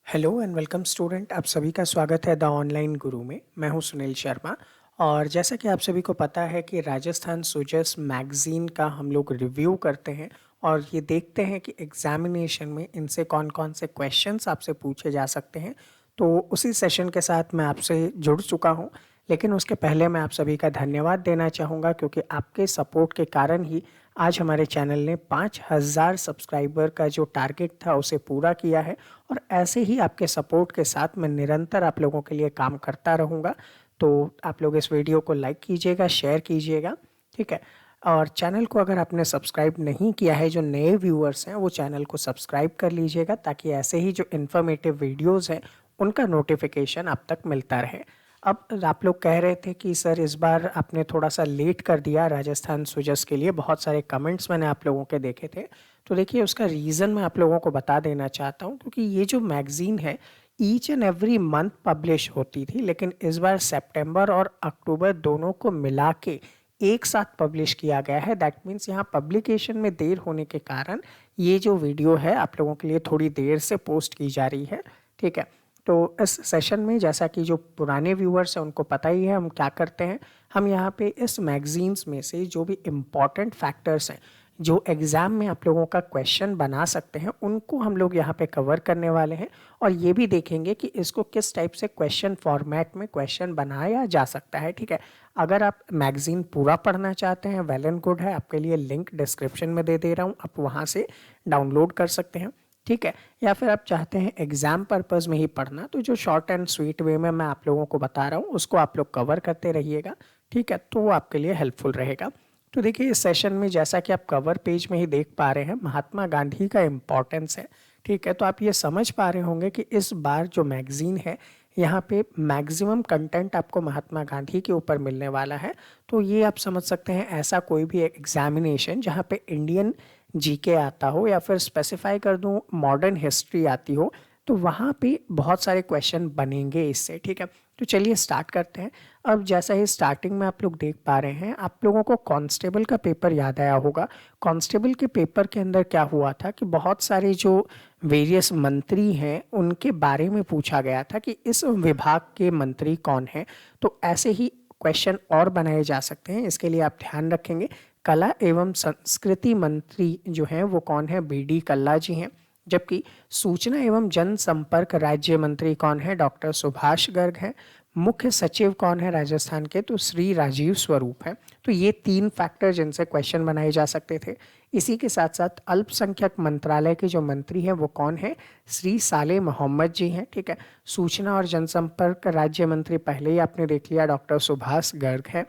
Hello and welcome student. आप सभी का स्वागत है द ऑनलाइन गुरु में। मैं हूं सुनील शर्मा। और जैसा कि आप सभी को पता है कि राजस्थान सुजस मैगज़ीन का हम लोग रिव्यू करते हैं और ये देखते हैं कि एग्जामिनेशन में इनसे कौन कौन से क्वेश्चंस आपसे पूछे जा सकते हैं। तो उसी सेशन के साथ मैं आपसे जुड़ चुका हूं। लेकिन उसके पहले मैं आप सभी का धन्यवाद देना चाहूँगा, क्योंकि आपके सपोर्ट के कारण ही आज हमारे चैनल ने 5000 सब्सक्राइबर का जो टारगेट था उसे पूरा किया है। और ऐसे ही आपके सपोर्ट के साथ मैं निरंतर आप लोगों के लिए काम करता रहूँगा। तो आप लोग इस वीडियो को लाइक कीजिएगा, शेयर कीजिएगा, ठीक है। और चैनल को अगर आपने सब्सक्राइब नहीं किया है, जो नए व्यूअर्स हैं वो चैनल को सब्सक्राइब कर लीजिएगा, ताकि ऐसे ही जो इन्फॉर्मेटिव वीडियोज़ हैं उनका नोटिफिकेशन आप तक मिलता रहे। अब आप लोग कह रहे थे कि सर इस बार आपने थोड़ा सा लेट कर दिया राजस्थान सुजस के लिए, बहुत सारे कमेंट्स मैंने आप लोगों के देखे थे। तो देखिए, उसका रीज़न मैं आप लोगों को बता देना चाहता हूँ, क्योंकि ये जो मैगज़ीन है each and every month publish होती थी, लेकिन इस बार सितंबर और अक्टूबर दोनों को मिला के एक साथ पब्लिश किया गया है। दैट मीन्स यहाँ पब्लिकेशन में देर होने के कारण ये जो वीडियो है आप लोगों के लिए थोड़ी देर से पोस्ट की जा रही है, ठीक है। तो इस सेशन में, जैसा कि जो पुराने व्यूअर्स हैं उनको पता ही है, हम क्या करते हैं, हम यहाँ पे इस मैगजीन्स में से जो भी इम्पॉर्टेंट फैक्टर्स हैं जो एग्ज़ाम में आप लोगों का क्वेश्चन बना सकते हैं, उनको हम लोग यहाँ पे कवर करने वाले हैं। और ये भी देखेंगे कि इसको किस टाइप से क्वेश्चन फॉर्मेट में क्वेश्चन बनाया जा सकता है, ठीक है। अगर आप मैगज़ीन पूरा पढ़ना चाहते हैं, वेल एंड गुड है, आपके लिए लिंक डिस्क्रिप्शन में दे रहा हूँ, आप वहाँ से डाउनलोड कर सकते हैं, ठीक है। या फिर आप चाहते हैं एग्ज़ाम पर्पज़ में ही पढ़ना, तो जो शॉर्ट एंड स्वीट वे में मैं आप लोगों को बता रहा हूँ उसको आप लोग कवर करते रहिएगा, ठीक है। तो वो आपके लिए हेल्पफुल रहेगा। तो देखिए, इस सेशन में जैसा कि आप कवर पेज में ही देख पा रहे हैं, महात्मा गांधी का इम्पोर्टेंस है, ठीक है। तो आप ये समझ पा रहे होंगे कि इस बार जो मैगज़ीन है यहाँ पे मैक्सिमम कंटेंट आपको महात्मा गांधी के ऊपर मिलने वाला है। तो ये आप समझ सकते हैं, ऐसा कोई भी एग्जामिनेशन जहाँ पे इंडियन जीके आता हो या फिर स्पेसिफाई कर दूं मॉडर्न हिस्ट्री आती हो, तो वहाँ पे बहुत सारे क्वेश्चन बनेंगे इससे, ठीक है। तो चलिए स्टार्ट करते हैं। अब जैसा ही स्टार्टिंग में आप लोग देख पा रहे हैं, आप लोगों को कांस्टेबल का पेपर याद आया होगा। कांस्टेबल के पेपर के अंदर क्या हुआ था कि बहुत सारे जो वेरियस मंत्री हैं उनके बारे में पूछा गया था कि इस विभाग के मंत्री कौन हैं। तो ऐसे ही क्वेश्चन और बनाए जा सकते हैं, इसके लिए आप ध्यान रखेंगे। कला एवं संस्कृति मंत्री जो हैं वो कौन है, बीडी कल्ला जी हैं। जबकि सूचना एवं जनसंपर्क राज्य मंत्री कौन है, डॉक्टर सुभाष गर्ग हैं। मुख्य सचिव कौन है राजस्थान के, तो श्री राजीव स्वरूप है। तो ये तीन फैक्टर जिनसे क्वेश्चन बनाए जा सकते थे। इसी के साथ साथ अल्पसंख्यक मंत्रालय के जो मंत्री हैं वो कौन है, श्री साले मोहम्मद जी हैं, ठीक है। सूचना और जनसंपर्क राज्य मंत्री पहले ही आपने देख लिया, डॉक्टर सुभाष गर्ग है।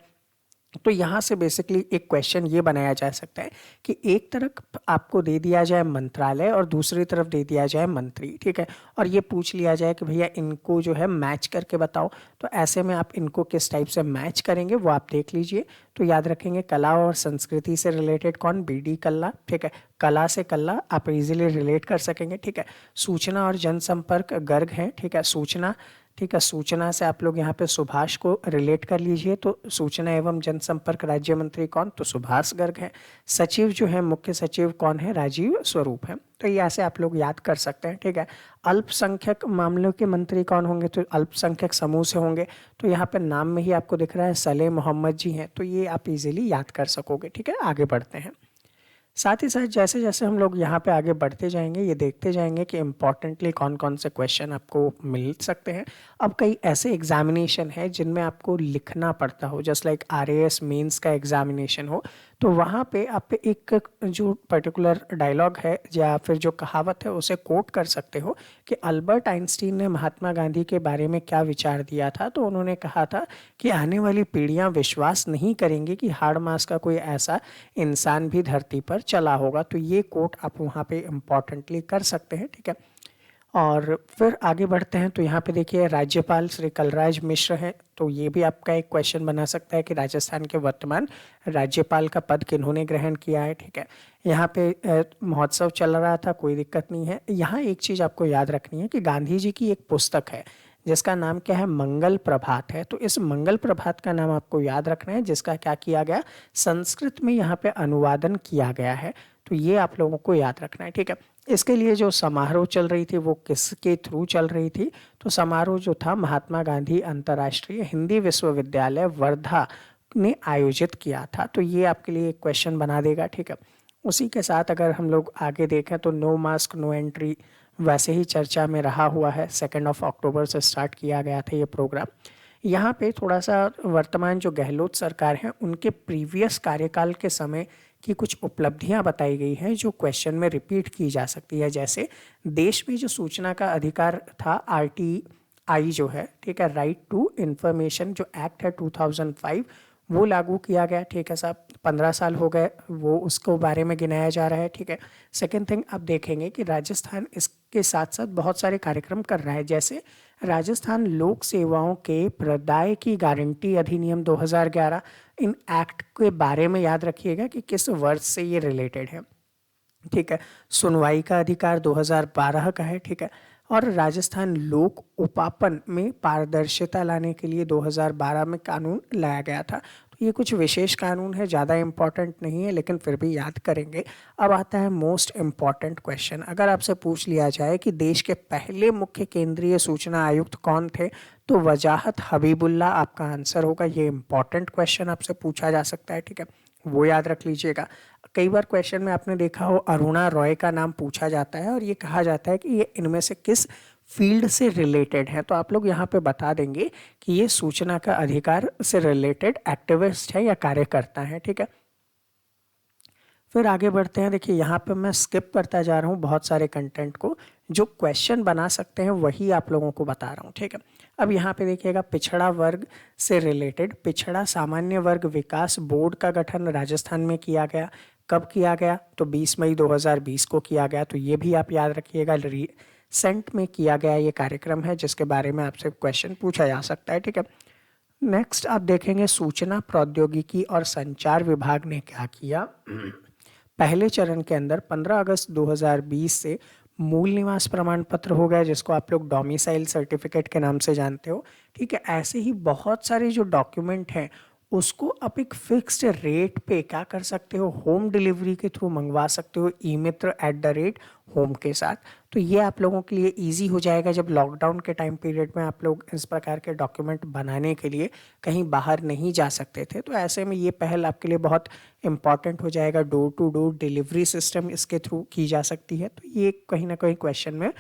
तो यहाँ से बेसिकली एक क्वेश्चन ये बनाया जा सकता है कि एक तरफ आपको दे दिया जाए मंत्रालय और दूसरी तरफ दे दिया जाए मंत्री, ठीक है। और ये पूछ लिया जाए कि भैया इनको जो है मैच करके बताओ। तो ऐसे में आप इनको किस टाइप से मैच करेंगे वो आप देख लीजिए। तो याद रखेंगे, कला और संस्कृति से रिलेटेड कौन, बीडी कल्ला, ठीक है। कला से कल्ला आप इजीली रिलेट कर सकेंगे, ठीक है। सूचना और जनसंपर्क गर्ग हैं, ठीक है। सूचना, ठीक है, सूचना से आप लोग यहाँ पे सुभाष को रिलेट कर लीजिए। तो सूचना एवं जनसंपर्क राज्य मंत्री कौन, तो सुभाष गर्ग है। सचिव जो है, मुख्य सचिव कौन है, राजीव स्वरूप है। तो ये ऐसे आप लोग याद कर सकते हैं, ठीक है। अल्पसंख्यक मामलों के मंत्री कौन होंगे, तो अल्पसंख्यक समूह से होंगे। तो यहाँ पे नाम में ही आपको दिख रहा है सले मोहम्मद जी हैं। तो ये आप इजीली याद कर सकोगे, ठीक है। आगे बढ़ते हैं। साथ ही साथ जैसे जैसे हम लोग यहाँ पे आगे बढ़ते जाएंगे, ये देखते जाएंगे कि इम्पॉर्टेंटली कौन कौन से क्वेश्चन आपको मिल सकते हैं। अब कई ऐसे एग्जामिनेशन है जिनमें आपको लिखना पड़ता हो, जस्ट लाइक आरएएस मेंस का एग्जामिनेशन हो। तो वहाँ पे आप एक जो पर्टिकुलर डायलॉग है या फिर जो कहावत है उसे कोट कर सकते हो कि अल्बर्ट आइंस्टीन ने महात्मा गांधी के बारे में क्या विचार दिया था। तो उन्होंने कहा था कि आने वाली पीढ़ियाँ विश्वास नहीं करेंगी कि हाड़ मास का कोई ऐसा इंसान भी धरती पर चला होगा। तो ये कोट आप वहाँ पे इम्पॉर्टेंटली कर सकते हैं, ठीक है। और फिर आगे बढ़ते हैं। तो यहाँ पे देखिए, राज्यपाल श्री कलराज मिश्र हैं। तो ये भी आपका एक क्वेश्चन बना सकता है कि राजस्थान के वर्तमान राज्यपाल का पद किन्होंने ग्रहण किया है, ठीक है। यहाँ पे महोत्सव चल रहा था, कोई दिक्कत नहीं है। यहाँ एक चीज़ आपको याद रखनी है कि गांधी जी की एक पुस्तक है जिसका नाम क्या है, मंगल प्रभात है। तो इस मंगल प्रभात का नाम आपको याद रखना है, जिसका क्या किया गया, संस्कृत में यहाँ पे अनुवादन किया गया है। तो ये आप लोगों को याद रखना है, ठीक है। इसके लिए जो समारोह चल रही थी वो किसके थ्रू चल रही थी? तो समारोह जो था महात्मा गांधी अंतर्राष्ट्रीय हिंदी विश्वविद्यालय वर्धा ने आयोजित किया था। तो ये आपके लिए एक क्वेश्चन बना देगा, ठीक है। उसी के साथ अगर हम लोग आगे देखें तो नो मास्क नो एंट्री वैसे ही चर्चा में रहा हुआ है। 2 अक्टूबर से स्टार्ट किया गया था ये प्रोग्राम। यहाँ पे थोड़ा सा वर्तमान जो गहलोत सरकार है उनके प्रीवियस कार्यकाल के समय की कुछ उपलब्धियां बताई गई हैं जो क्वेश्चन में रिपीट की जा सकती है। जैसे देश में जो सूचना का अधिकार था, आरटीआई जो है, ठीक है, राइट टू इंफॉर्मेशन जो एक्ट है 2005 वो लागू किया गया, ठीक है साहब। 15 साल हो गए वो उसको बारे में गिनाया जा रहा है, ठीक है। सेकेंड थिंग आप देखेंगे कि राजस्थान इसके साथ साथ बहुत सारे कार्यक्रम कर रहा है। जैसे राजस्थान लोक सेवाओं के प्रदाय की गारंटी अधिनियम 2011, इन एक्ट के बारे में याद रखिएगा कि किस वर्ष से ये रिलेटेड है, ठीक है। सुनवाई का अधिकार 2012 का है, ठीक है। और राजस्थान लोक उपापन में पारदर्शिता लाने के लिए 2012 में कानून लाया गया था। तो ये कुछ विशेष कानून है, ज़्यादा इम्पॉर्टेंट नहीं है लेकिन फिर भी याद करेंगे। अब आता है मोस्ट इम्पॉर्टेंट क्वेश्चन। अगर आपसे पूछ लिया जाए कि देश के पहले मुख्य केंद्रीय सूचना आयुक्त कौन थे, तो वजाहत हबीबुल्ला आपका आंसर होगा। ये इम्पॉर्टेंट क्वेश्चन आपसे पूछा जा सकता है, ठीक है, वो याद रख लीजिएगा। कई बार क्वेश्चन में आपने देखा हो अरुणा रॉय का नाम पूछा जाता है और ये कहा जाता है कि ये इनमें से किस फील्ड से रिलेटेड है। तो आप लोग यहाँ पे बता देंगे कि ये सूचना का अधिकार से रिलेटेड एक्टिविस्ट है या कार्यकर्ता है, ठीक है। फिर आगे बढ़ते हैं। देखिए यहाँ पे मैं स्किप करता जा रहा हूँ बहुत सारे कंटेंट को, जो क्वेश्चन बना सकते हैं वही आप लोगों को बता रहा हूँ, ठीक है। अब यहाँ पे देखिएगा पिछड़ा वर्ग से रिलेटेड, पिछड़ा सामान्य वर्ग विकास बोर्ड का गठन राजस्थान में किया गया। कब किया गया? तो 20 मई 2020 को किया गया। तो ये भी आप याद रखिएगा, रिसेंट में किया गया ये कार्यक्रम है जिसके बारे में आपसे क्वेश्चन पूछा जा सकता है, ठीक है। नेक्स्ट आप देखेंगे सूचना प्रौद्योगिकी और संचार विभाग ने क्या किया। पहले चरण के अंदर 15 अगस्त 2020 से मूल निवास प्रमाण पत्र हो गया, जिसको आप लोग डोमिसाइल सर्टिफिकेट के नाम से जानते हो, ठीक है। ऐसे ही बहुत सारे जो डॉक्यूमेंट हैं उसको आप एक फिक्स्ड रेट पे क्या कर सकते हो, होम डिलीवरी के थ्रू मंगवा सकते हो, ई मित्र @home के साथ। तो ये आप लोगों के लिए इजी हो जाएगा जब लॉकडाउन के टाइम पीरियड में आप लोग इस प्रकार के डॉक्यूमेंट बनाने के लिए कहीं बाहर नहीं जा सकते थे। तो ऐसे में ये पहल आपके लिए बहुत इंपॉर्टेंट हो जाएगा। Door to door delivery system इसके थ्रू की जा सकती है। तो ये कहीं ना कहीं क्वेश्चन में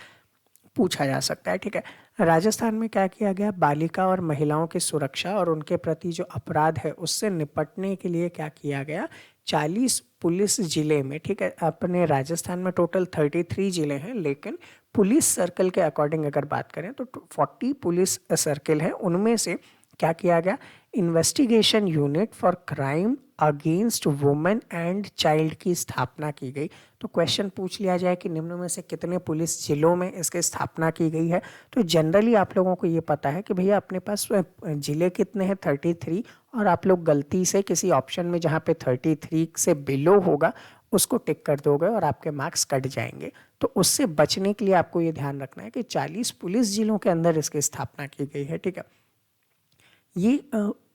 पूछा जा सकता है, ठीक है। राजस्थान में क्या किया गया, बालिका और महिलाओं की सुरक्षा और उनके प्रति जो अपराध है उससे निपटने के लिए क्या किया गया, 40 पुलिस जिले में, ठीक है। अपने राजस्थान में टोटल 33 जिले हैं, लेकिन पुलिस सर्कल के अकॉर्डिंग अगर बात करें तो 40 पुलिस सर्कल हैं। उनमें से क्या किया गया, investigation unit for crime against women and child की स्थापना की गई। तो क्वेश्चन पूछ लिया जाए कि निम्न में से कितने पुलिस जिलों में इसकी स्थापना की गई है, तो जनरली आप लोगों को ये पता है कि भैया अपने पास जिले कितने हैं, 33, और आप लोग गलती से किसी ऑप्शन में जहाँ पे 33 से बिलो होगा उसको टिक कर दोगे और आपके मार्क्स कट जाएंगे। तो उससे बचने के लिए आपको ये ध्यान रखना है कि 40 पुलिस जिलों के अंदर इसकी स्थापना की गई है, ठीक है। ये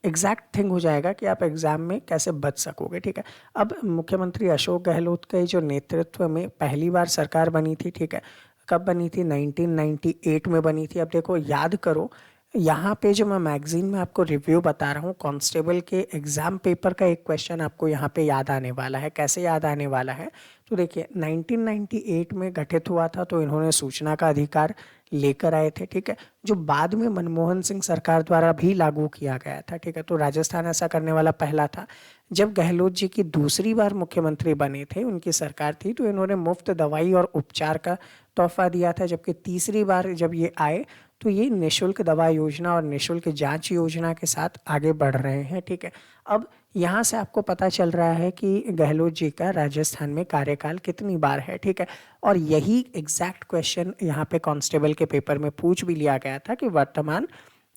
एग्जैक्ट थिंग हो जाएगा कि आप एग्जाम में कैसे बच सकोगे, ठीक है। अब मुख्यमंत्री अशोक गहलोत के जो नेतृत्व में पहली बार सरकार बनी थी, ठीक है, कब बनी थी, 1998 में बनी थी। अब देखो याद करो, यहाँ पे जो मैं मैगजीन में आपको रिव्यू बता रहा हूँ, कांस्टेबल के एग्जाम पेपर का एक क्वेश्चन आपको यहाँ पे याद आने वाला है। कैसे याद आने वाला है, तो देखिए 1998 में गठित हुआ था, तो इन्होंने सूचना का अधिकार लेकर आए थे, ठीक है, जो बाद में मनमोहन सिंह सरकार द्वारा भी लागू किया गया था, ठीक है। तो राजस्थान ऐसा करने वाला पहला था। जब गहलोत जी की दूसरी बार मुख्यमंत्री बने थे, उनकी सरकार थी, तो इन्होंने मुफ्त दवाई और उपचार का तोहफा दिया था। जबकि तीसरी बार जब ये आए तो ये निःशुल्क दवा योजना और निःशुल्क जांच योजना के साथ आगे बढ़ रहे हैं, ठीक है। अब यहाँ से आपको पता चल रहा है कि गहलोत जी का राजस्थान में कार्यकाल कितनी बार है, ठीक है। और यही एग्जैक्ट क्वेश्चन यहाँ पे कांस्टेबल के पेपर में पूछ भी लिया गया था कि वर्तमान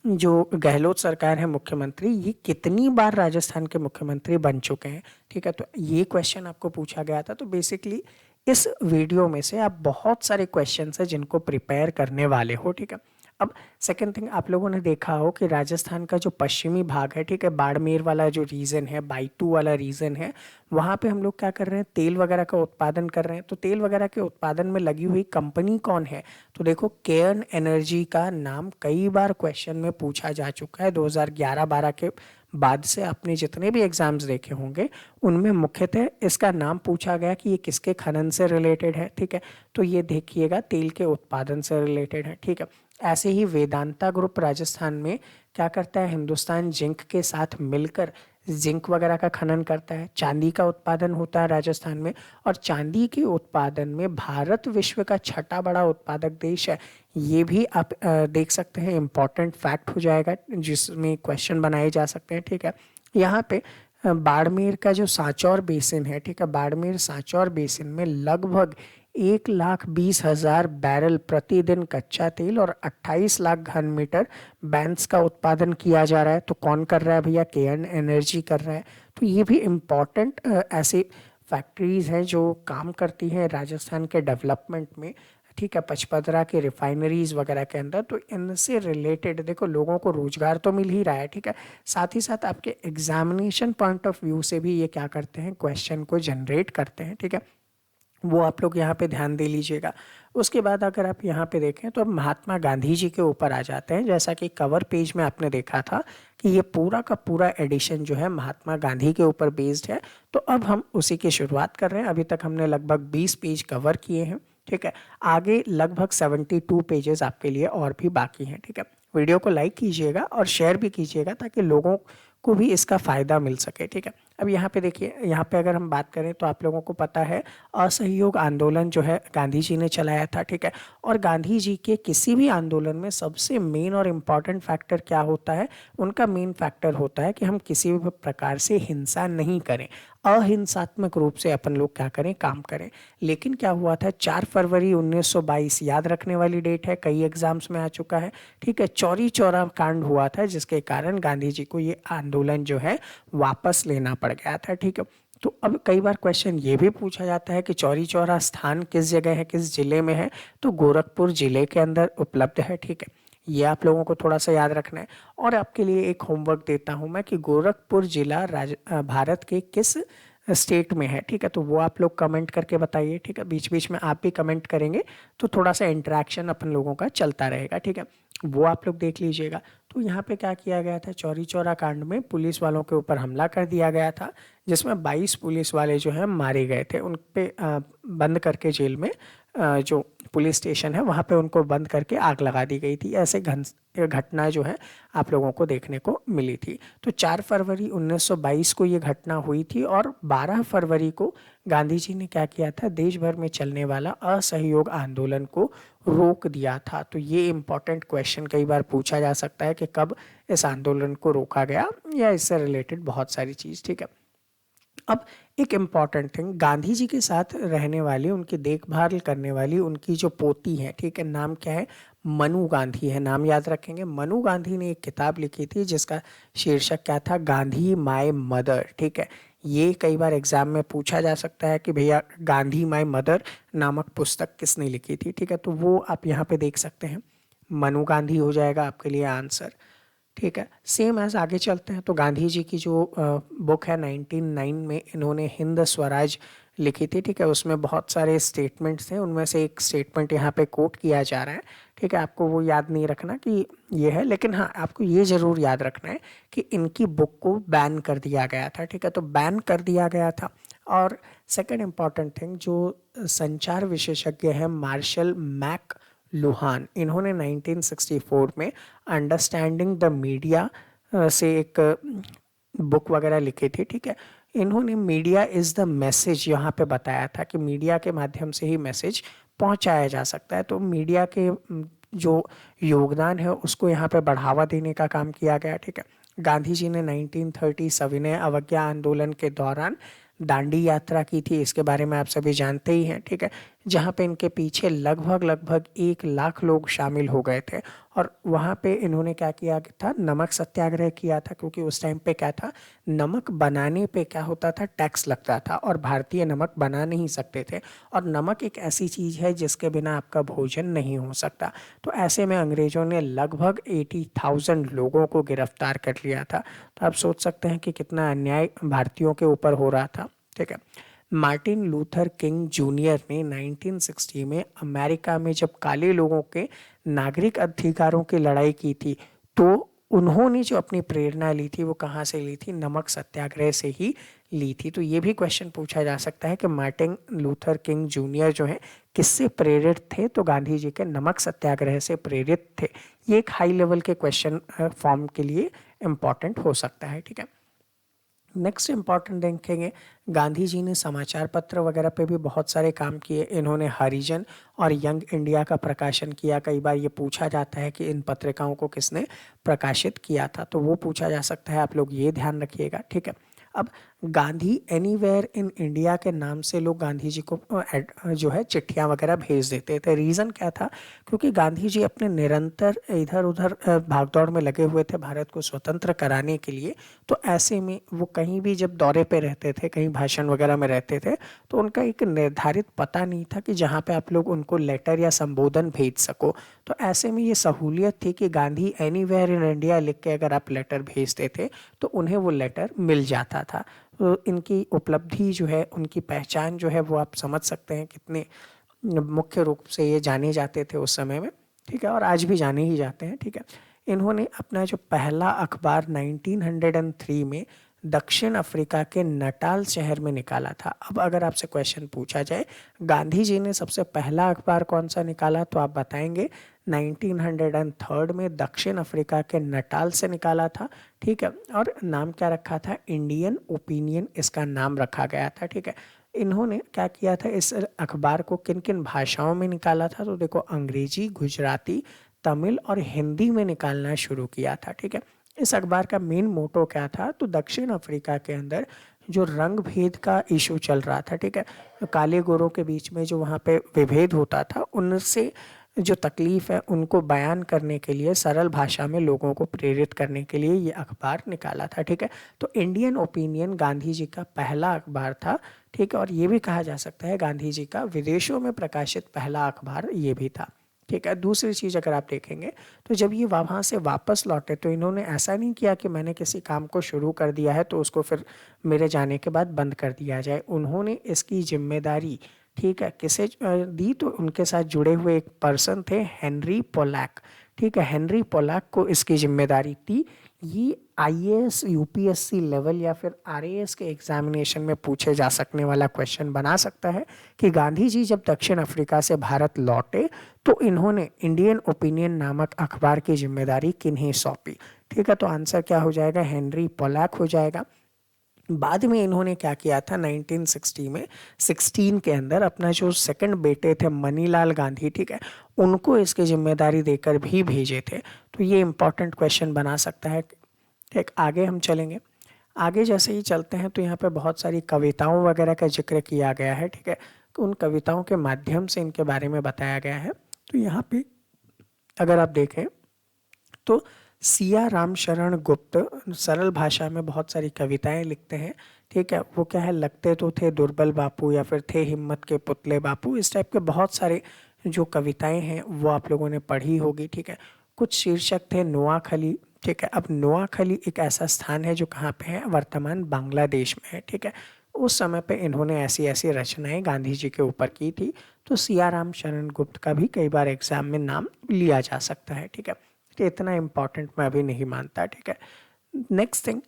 जो गहलोत सरकार है मुख्यमंत्री, ये कितनी बार राजस्थान के मुख्यमंत्री बन चुके हैं, ठीक है। तो ये क्वेश्चन आपको पूछा गया था। तो बेसिकली इस वीडियो में से आप बहुत सारे क्वेश्चन हैं जिनको प्रिपेयर करने वाले हो, ठीक है। अब सेकंड थिंग, आप लोगों ने देखा हो कि राजस्थान का जो पश्चिमी भाग है, ठीक है, बाड़मेर वाला जो रीजन है, बाइटू वाला रीजन है, वहाँ पे हम लोग क्या कर रहे हैं, तेल वगैरह का उत्पादन कर रहे हैं। तो तेल वगैरह के उत्पादन में लगी हुई कंपनी कौन है? तो देखो, केयर्न एनर्जी का नाम कई बार क्वेश्चन में पूछा जा चुका है। 2011-12 के बाद से आपने जितने भी एग्जाम्स देखे होंगे उनमें मुख्यतः इसका नाम पूछा गया कि ये किसके खनन से रिलेटेड है, ठीक है। तो ये देखिएगा, तेल के उत्पादन से रिलेटेड है, ठीक है। ऐसे ही वेदांता ग्रुप राजस्थान में क्या करता है, हिंदुस्तान जिंक के साथ मिलकर जिंक वगैरह का खनन करता है। चांदी का उत्पादन होता है राजस्थान में, और चांदी के उत्पादन में भारत विश्व का छठा बड़ा उत्पादक देश है। ये भी आप देख सकते हैं, इम्पॉर्टेंट फैक्ट हो जाएगा जिसमें क्वेश्चन बनाए जा सकते हैं, ठीक है। यहाँ पे बाड़मेर का जो सांचौर बेसिन है, ठीक है, बाड़मेर सांचौर बेसिन में लगभग 1,20,000 बैरल प्रतिदिन कच्चा तेल और 28 लाख घन मीटर बैंस का उत्पादन किया जा रहा है। तो कौन कर रहा है भैया? केयर्न एनर्जी कर रहा है। तो ये भी इम्पॉर्टेंट ऐसी फैक्ट्रीज हैं जो काम करती हैं राजस्थान के डेवलपमेंट में, ठीक है, पचपदरा के रिफाइनरीज वगैरह के अंदर। तो इनसे रिलेटेड देखो, लोगों को रोजगार तो मिल ही रहा है, ठीक है, साथ ही साथ आपके एग्जामिनेशन पॉइंट ऑफ व्यू से भी ये क्या करते हैं, क्वेश्चन को जनरेट करते हैं, ठीक है। वो आप लोग यहाँ पे ध्यान दे लीजिएगा। उसके बाद अगर आप यहाँ पे देखें तो अब महात्मा गांधी जी के ऊपर आ जाते हैं। जैसा कि कवर पेज में आपने देखा था कि ये पूरा का पूरा एडिशन जो है महात्मा गांधी के ऊपर बेस्ड है। तो अब हम उसी की शुरुआत कर रहे हैं। अभी तक हमने लगभग 20 पेज कवर किए हैं, ठीक है। आगे लगभग 72 पेजेस आपके लिए और भी बाकी हैं, ठीक है। वीडियो को लाइक कीजिएगा और शेयर भी कीजिएगा ताकि लोगों को भी इसका फ़ायदा मिल सके, ठीक है। अब यहाँ पे देखिए, यहाँ पे अगर हम बात करें तो आप लोगों को पता है असहयोग आंदोलन जो है गांधी जी ने चलाया था, ठीक है। और गांधी जी के किसी भी आंदोलन में सबसे मेन और इम्पॉर्टेंट फैक्टर क्या होता है? उनका मेन फैक्टर होता है कि हम किसी भी प्रकार से हिंसा नहीं करें, अहिंसात्मक रूप से अपन लोग क्या करें, काम करें। लेकिन क्या हुआ था, 4 फरवरी 1922, याद रखने वाली डेट है, कई एग्जाम्स में आ चुका है, ठीक है। चौरी चौरा कांड हुआ था जिसके कारण गांधी जी को ये आंदोलन जो है वापस लेना पड़ गया था, ठीक है। तो अब कई बार क्वेश्चन ये भी पूछा जाता है कि चौरी चौरा स्थान किस जगह है, किस जिले में है? तो गोरखपुर जिले के अंदर उपलब्ध है, ठीक है। ये आप लोगों को थोड़ा सा याद रखना है। और आपके लिए एक होमवर्क देता हूं मैं कि गोरखपुर जिला भारत के किस स्टेट में है, ठीक है। तो वो आप लोग कमेंट करके बताइए, ठीक है। बीच बीच में आप भी कमेंट करेंगे तो थोड़ा सा इंटरेक्शन अपन लोगों का चलता रहेगा, ठीक है। वो आप लोग देख लीजिएगा। तो यहाँ पे क्या किया गया था, चौरी चौरा कांड में पुलिस वालों के ऊपर हमला कर दिया गया था, जिसमें 22 पुलिस वाले जो हैं मारे गए थे। उन पे बंद करके जेल में जो पुलिस स्टेशन है वहाँ पे उनको बंद करके आग लगा दी गई थी। ऐसे घटना जो है आप लोगों को देखने को मिली थी। तो 4 फरवरी 1922 को ये घटना हुई थी और 12 फरवरी को गांधी जी ने क्या किया था, देश भर में चलने वाला असहयोग आंदोलन को रोक दिया था। तो ये इम्पोर्टेंट क्वेश्चन कई बार पूछा जा सकता है कि कब इस आंदोलन को रोका गया, या इससे रिलेटेड बहुत सारी चीज़, ठीक है। अब एक इम्पॉर्टेंट थिंग, गांधी जी के साथ रहने वाली, उनकी देखभाल करने वाली उनकी जो पोती है, ठीक है, नाम क्या है, मनु गांधी है। नाम याद रखेंगे। मनु गांधी ने एक किताब लिखी थी जिसका शीर्षक क्या था, गांधी माय मदर, ठीक है। ये कई बार एग्जाम में पूछा जा सकता है कि भैया गांधी माय मदर नामक पुस्तक किसने लिखी थी, ठीक है। तो वो आप यहाँ पे देख सकते हैं, मनु गांधी हो जाएगा आपके लिए आंसर, ठीक है। सेम एज आगे चलते हैं तो गांधी जी की जो बुक है 1909 में इन्होंने हिंद स्वराज लिखी थी, ठीक है। उसमें बहुत सारे स्टेटमेंट्स थे, उनमें से एक स्टेटमेंट यहाँ पे कोट किया जा रहा है, ठीक है। आपको वो याद नहीं रखना कि ये है, लेकिन हाँ आपको ये ज़रूर याद रखना है कि इनकी बुक को बैन कर दिया गया था, ठीक है। तो बैन कर दिया गया था। और सेकंड इम्पॉर्टेंट थिंग, जो संचार विशेषज्ञ है मार्शल मैक लुहान, इन्होंने 1964 में अंडरस्टैंडिंग द मीडिया से एक बुक वगैरह लिखी थी, ठीक है। इन्होंने मीडिया इज़ द मैसेज यहाँ पे बताया था कि मीडिया के माध्यम से ही मैसेज पहुँचाया जा सकता है। तो मीडिया के जो योगदान है उसको यहाँ पे बढ़ावा देने का काम किया गया, ठीक है। गांधी जी ने 1930 सविनय अवज्ञा आंदोलन के दौरान दांडी यात्रा की थी, इसके बारे में आप सभी जानते ही हैं, ठीक है। जहाँ पे इनके पीछे लगभग लगभग 1 लाख लोग शामिल हो गए थे। और वहाँ पे इन्होंने क्या किया था, नमक सत्याग्रह किया था, क्योंकि उस टाइम पे क्या था, नमक बनाने पे क्या होता था, टैक्स लगता था और भारतीय नमक बना नहीं सकते थे। और नमक एक ऐसी चीज़ है जिसके बिना आपका भोजन नहीं हो सकता। तो ऐसे में अंग्रेज़ों ने लगभग 80,000 लोगों को गिरफ्तार कर लिया था। तो आप सोच सकते हैं कि कितना अन्याय भारतीयों के ऊपर हो रहा था। ठीक है। मार्टिन लूथर किंग जूनियर ने 1960 में अमेरिका में जब काले लोगों के नागरिक अधिकारों की लड़ाई की थी, तो उन्होंने जो अपनी प्रेरणा ली थी वो कहाँ से ली थी, नमक सत्याग्रह से ही ली थी। तो ये भी क्वेश्चन पूछा जा सकता है कि मार्टिन लूथर किंग जूनियर जो हैं किससे प्रेरित थे, तो गांधी जी के नमक सत्याग्रह से प्रेरित थे। ये एक हाई लेवल के क्वेश्चन फॉर्म के लिए इम्पॉर्टेंट हो सकता है। ठीक है। नेक्स्ट इम्पॉर्टेंट देखेंगे, गांधी जी ने समाचार पत्र वगैरह पे भी बहुत सारे काम किए। इन्होंने हरिजन और यंग इंडिया का प्रकाशन किया। कई बार ये पूछा जाता है कि इन पत्रिकाओं को किसने प्रकाशित किया था, तो वो पूछा जा सकता है, आप लोग ये ध्यान रखिएगा। ठीक है। अब गांधी एनीवेयर इन इंडिया के नाम से लोग गांधी जी को जो है चिट्ठियां वगैरह भेज देते थे। रीज़न क्या था, क्योंकि गांधी जी अपने निरंतर इधर उधर भागदौड़ में लगे हुए थे भारत को स्वतंत्र कराने के लिए। तो ऐसे में वो कहीं भी जब दौरे पे रहते थे, कहीं भाषण वगैरह में रहते थे, तो उनका एक निर्धारित पता नहीं था कि जहाँ पे आप लोग उनको लेटर या संबोधन भेज सको। तो ऐसे में ये सहूलियत थी कि गांधी एनीवेयर इन इंडिया लिख के अगर आप लेटर भेजते थे तो उन्हें वो लेटर मिल जाता था। तो इनकी उपलब्धि जो है, उनकी पहचान जो है, वो आप समझ सकते हैं कितने मुख्य रूप से ये जाने जाते थे उस समय में। ठीक है। और आज भी जाने ही जाते हैं। ठीक है। इन्होंने अपना जो पहला अखबार 1903 में दक्षिण अफ्रीका के नटाल शहर में निकाला था। अब अगर आपसे क्वेश्चन पूछा जाए गांधी जी ने सबसे पहला अखबार कौन सा निकाला, तो आप बताएंगे 1903 में दक्षिण अफ्रीका के नटाल से निकाला था। ठीक है। और नाम क्या रखा था, इंडियन ओपिनियन इसका नाम रखा गया था। ठीक है। इन्होंने क्या किया था, इस अखबार को किन किन भाषाओं में निकाला था, तो देखो अंग्रेजी, गुजराती, तमिल और हिंदी में निकालना शुरू किया था। ठीक है। इस अखबार का मेन मोटो क्या था, तो दक्षिण अफ्रीका के अंदर जो रंग भेद का इशू चल रहा था, ठीक है, काले गोरों के बीच में जो वहाँ पे विभेद होता था, उनसे जो तकलीफ है उनको बयान करने के लिए, सरल भाषा में लोगों को प्रेरित करने के लिए ये अखबार निकाला था। ठीक है। तो इंडियन ओपिनियन गांधी जी का पहला अखबार था। ठीक है। और ये भी कहा जा सकता है गांधी जी का विदेशों में प्रकाशित पहला अखबार ये भी था। ठीक है। दूसरी चीज़ अगर आप देखेंगे तो जब ये वहाँ से वापस लौटे तो इन्होंने ऐसा नहीं किया कि मैंने किसी काम को शुरू कर दिया है तो उसको फिर मेरे जाने के बाद बंद कर दिया जाए। उन्होंने इसकी जिम्मेदारी, ठीक है, किसे दी, तो उनके साथ जुड़े हुए एक पर्सन थे, हेनरी पोलैक। ठीक है। हेनरी पोलैक को इसकी जिम्मेदारी थी। ये आईएएस, यूपीएससी लेवल या फिर आरएएस के एग्जामिनेशन में पूछे जा सकने वाला क्वेश्चन बना सकता है कि गांधी जी जब दक्षिण अफ्रीका से भारत लौटे तो इन्होंने इंडियन ओपिनियन नामक अखबार की जिम्मेदारी किन्हें सौंपी। ठीक है। तो आंसर क्या हो जाएगा, हेनरी पोलैक हो जाएगा। बाद में इन्होंने क्या किया था, 1960 में 16 के अंदर अपना जो सेकंड बेटे थे मनीलाल गांधी, ठीक है, उनको इसकी जिम्मेदारी देकर भी भेजे थे। तो ये इंपॉर्टेंट क्वेश्चन बना सकता है। ठीक, आगे हम चलेंगे। आगे जैसे ही चलते हैं तो यहाँ पे बहुत सारी कविताओं वगैरह का जिक्र किया गया है। ठीक है। तो उन कविताओं के माध्यम से इनके बारे में बताया गया है। तो यहाँ पे अगर आप देखें तो सिया राम शरण गुप्त सरल भाषा में बहुत सारी कविताएं लिखते हैं। ठीक है। वो क्या है, लगते तो थे दुर्बल बापू या फिर थे हिम्मत के पुतले बापू, इस टाइप के बहुत सारे जो कविताएं हैं वो आप लोगों ने पढ़ी होगी। ठीक है। कुछ शीर्षक थे नोआखली। ठीक है। अब नोआखली एक ऐसा स्थान है जो कहाँ पे है, वर्तमान बांग्लादेश में है। ठीक है। उस समय पे इन्होंने ऐसी ऐसी रचनाएं गांधी जी के ऊपर की थी। तो सियाराम शरण गुप्त का भी कई बार एग्जाम में नाम लिया जा सकता है। ठीक है। कि इतना इम्पोर्टेंट मैं अभी नहीं मानता। ठीक है। नेक्स्ट थिंग,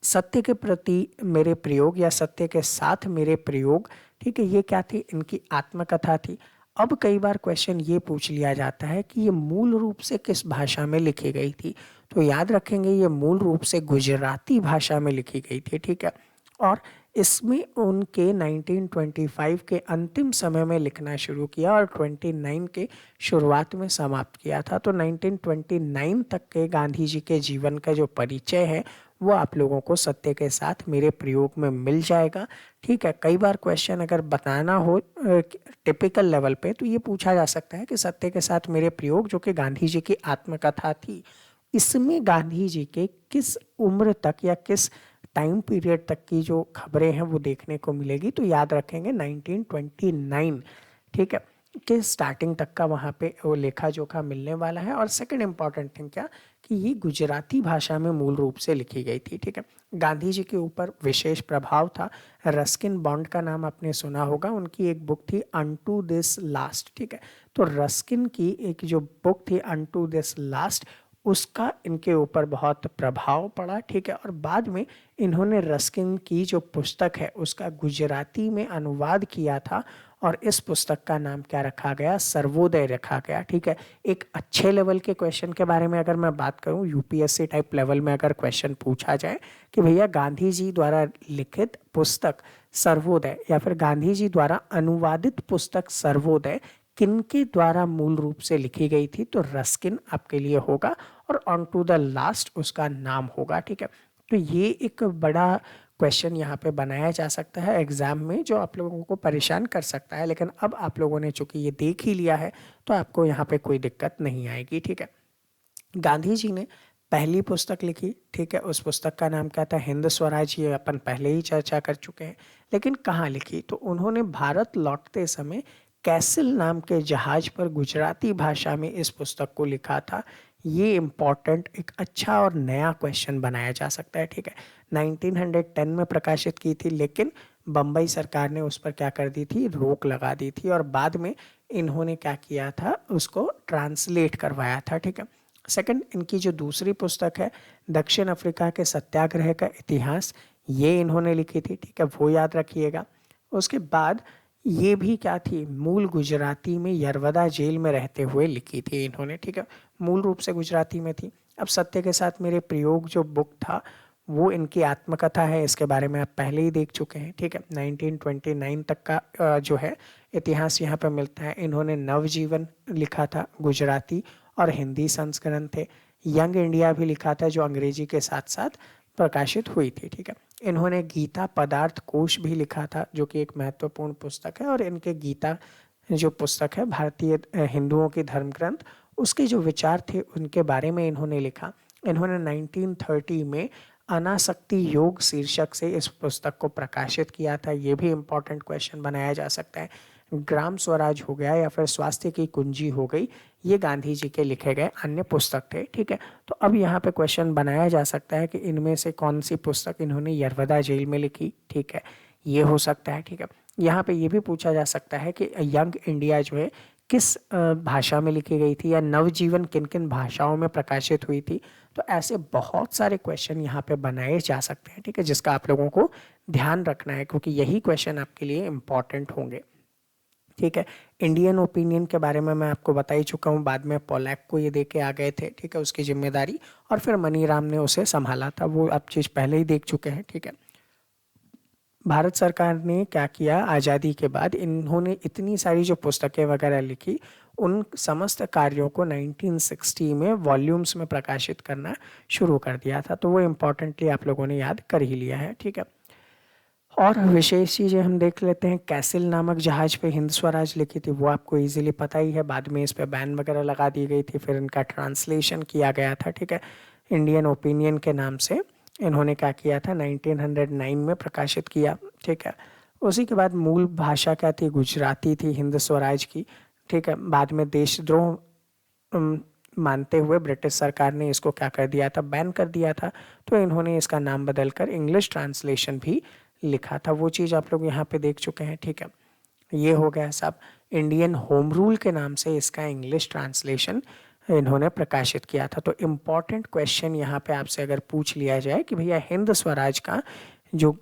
सत्य के प्रति मेरे प्रयोग या सत्य के साथ मेरे प्रयोग, ठीक है, ये क्या थी, इनकी आत्मकथा थी। अब कई बार क्वेश्चन ये पूछ लिया जाता है कि ये मूल रूप से किस भाषा में लिखी गई थी, तो याद रखेंगे ये मूल रूप से गुजराती भाषा में लिखी गई थी। ठीक है। और इसमें उनके 1925 के अंतिम समय में लिखना शुरू किया और 29 के शुरुआत में समाप्त किया था। तो 1929 तक के गांधी जी के जीवन का जो परिचय है वो आप लोगों को सत्य के साथ मेरे प्रयोग में मिल जाएगा। ठीक है, कई बार क्वेश्चन अगर बताना हो टिपिकल लेवल पे तो ये पूछा जा सकता है कि सत्य के साथ मेरे प्रयोग जो कि गांधी जी की आत्मकथा थी, इसमें गांधी जी के किस उम्र तक या किस टाइम पीरियड तक की जो खबरें हैं वो देखने को मिलेगी। तो याद रखेंगे 1929, ठीक है, के स्टार्टिंग तक का वहाँ पे वो लेखा जोखा मिलने वाला है। और सेकंड इम्पॉर्टेंट थिंग क्या कि ये गुजराती भाषा में मूल रूप से लिखी गई थी। ठीक है, गांधी जी के ऊपर विशेष प्रभाव था। रस्किन बॉन्ड का नाम आपने सुना होगा, उनकी एक बुक थी अनटू दिस लास्ट। ठीक है, तो रस्किन की एक जो बुक थी अनटू दिस लास्ट, उसका इनके ऊपर बहुत प्रभाव पड़ा। ठीक है, और बाद में इन्होंने रस्किन की जो पुस्तक है उसका गुजराती में अनुवाद किया था और इस पुस्तक का नाम क्या रखा गया, सर्वोदय रखा गया। ठीक है, एक अच्छे लेवल के क्वेश्चन के बारे में अगर मैं बात करूं, यूपीएससी टाइप लेवल में अगर क्वेश्चन पूछा जाए कि भैया गांधी जी द्वारा लिखित पुस्तक सर्वोदय या फिर गांधी जी द्वारा अनुवादित पुस्तक सर्वोदय किनके द्वारा मूल रूप से लिखी गई थी, तो रस्किन आपके लिए होगा और ऑन टू द लास्ट उसका नाम होगा। ठीक है, तो ये एक बड़ा क्वेश्चन यहाँ पे बनाया जा सकता है एग्जाम में, जो आप लोगों को परेशान कर सकता है। लेकिन अब आप लोगों ने चूंकि ये देख ही लिया है तो आपको यहाँ पे कोई दिक्कत नहीं आएगी। ठीक है, गांधी जी ने पहली पुस्तक लिखी। ठीक है, उस पुस्तक का नाम क्या था, हिंद स्वराज, ये अपन पहले ही चर्चा कर चुके हैं। लेकिन कहाँ लिखी, तो उन्होंने भारत लौटते समय कैसिल नाम के जहाज पर गुजराती भाषा में इस पुस्तक को लिखा था। ये इम्पॉर्टेंट एक अच्छा और नया क्वेश्चन बनाया जा सकता है। ठीक है, 1910 में प्रकाशित की थी, लेकिन बम्बई सरकार ने उस पर क्या कर दी थी, रोक लगा दी थी और बाद में इन्होंने क्या किया था, उसको ट्रांसलेट करवाया था। ठीक है, सेकंड, इनकी जो दूसरी पुस्तक है दक्षिण अफ्रीका के सत्याग्रह का इतिहास, ये इन्होंने लिखी थी। ठीक है, वो याद रखिएगा। उसके बाद ये भी क्या थी, मूल गुजराती में यरवदा जेल में रहते हुए लिखी थी इन्होंने। ठीक है, मूल रूप से गुजराती में थी। अब सत्य के साथ मेरे प्रयोग जो बुक था वो इनकी आत्मकथा है, इसके बारे में आप पहले ही देख चुके हैं। ठीक है, 1929 तक का जो है इतिहास यहाँ पे मिलता है। इन्होंने नवजीवन लिखा था, गुजराती और हिंदी संस्करण थे। यंग इंडिया भी लिखा था जो अंग्रेजी के साथ साथ प्रकाशित हुई थी। ठीक है, इन्होंने गीता पदार्थ कोश भी लिखा था जो कि एक महत्वपूर्ण पुस्तक है। और इनके गीता जो पुस्तक है भारतीय हिंदुओं की धर्म ग्रंथ, उसके जो विचार थे उनके बारे में इन्होंने लिखा। इन्होंने 1930 में अनासक्ति योग शीर्षक से इस पुस्तक को प्रकाशित किया था। ये भी इम्पोर्टेंट क्वेश्चन बनाया जा सकता है। ग्राम स्वराज हो गया या फिर स्वास्थ्य की कुंजी हो गई, ये गांधी जी के लिखे गए अन्य पुस्तक थे। ठीक है, तो अब यहाँ पे क्वेश्चन बनाया जा सकता है कि इनमें से कौन सी पुस्तक इन्होंने यरवदा जेल में लिखी। ठीक है, ये हो सकता है। ठीक है, यहाँ पे ये भी पूछा जा सकता है कि यंग इंडिया जो है किस भाषा में लिखी गई थी या नवजीवन किन किन भाषाओं में प्रकाशित हुई थी। तो ऐसे बहुत सारे क्वेश्चन यहाँ पे बनाए जा सकते हैं। ठीक है, जिसका आप लोगों को ध्यान रखना है क्योंकि यही क्वेश्चन आपके लिए इम्पॉर्टेंट होंगे। ठीक है, इंडियन ओपिनियन के बारे में मैं आपको बता ही चुका हूँ, बाद में पोलैक को ये दे के आ गए थे। ठीक है, उसकी जिम्मेदारी, और फिर मनीराम ने उसे संभाला था, वो आप चीज़ पहले ही देख चुके हैं। ठीक है, भारत सरकार ने क्या किया, आज़ादी के बाद इन्होंने इतनी सारी जो पुस्तकें वगैरह लिखी, उन समस्त कार्यों को 1960 में वॉल्यूम्स में प्रकाशित करना शुरू कर दिया था। तो वो इम्पोर्टेंटली आप लोगों ने याद कर ही लिया है। ठीक है, और विशेष चीज़ें हम देख लेते हैं। कैसिल नामक जहाज पे हिंद स्वराज लिखी थी, वो आपको इजीली पता ही है। बाद में इस पे बैन वगैरह लगा दी गई थी, फिर इनका ट्रांसलेशन किया गया था। ठीक है, इंडियन ओपिनियन के नाम से इन्होंने क्या किया था, 1909 में प्रकाशित किया। ठीक है, उसी के बाद मूल भाषा क्या थी, गुजराती थी हिंद स्वराज की। ठीक है, बाद में देशद्रोह मानते हुए ब्रिटिश सरकार ने इसको क्या कर दिया था, बैन कर दिया था। तो इन्होंने इसका नाम बदलकर इंग्लिश ट्रांसलेशन भी लिखा था, वो चीज़ आप लोग यहाँ पे देख चुके हैं। ठीक है, ये हो गया सब। इंडियन होम रूल के नाम से इसका इंग्लिश ट्रांसलेशन इन्होंने प्रकाशित किया था। तो इम्पॉर्टेंट क्वेश्चन यहाँ पे आपसे अगर पूछ लिया जाए कि भैया हिंद स्वराज का जो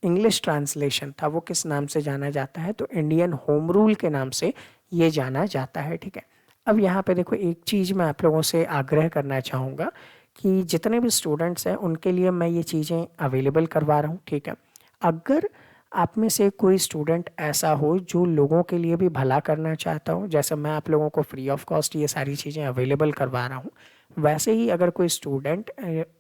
इंग्लिश ट्रांसलेशन था वो किस नाम से जाना जाता है, तो इंडियन होम रूल के नाम से ये जाना जाता है। ठीक है, अब यहाँ पे देखो एक चीज़ मैं आप लोगों से आग्रह करना चाहूँगा कि जितने भी स्टूडेंट्स हैं उनके लिए मैं ये चीज़ें अवेलेबल करवा रहा हूँ। ठीक है, अगर आप में से कोई स्टूडेंट ऐसा हो जो लोगों के लिए भी भला करना चाहता हो, जैसे मैं आप लोगों को फ्री ऑफ कॉस्ट ये सारी चीज़ें अवेलेबल करवा रहा हूँ, वैसे ही अगर कोई स्टूडेंट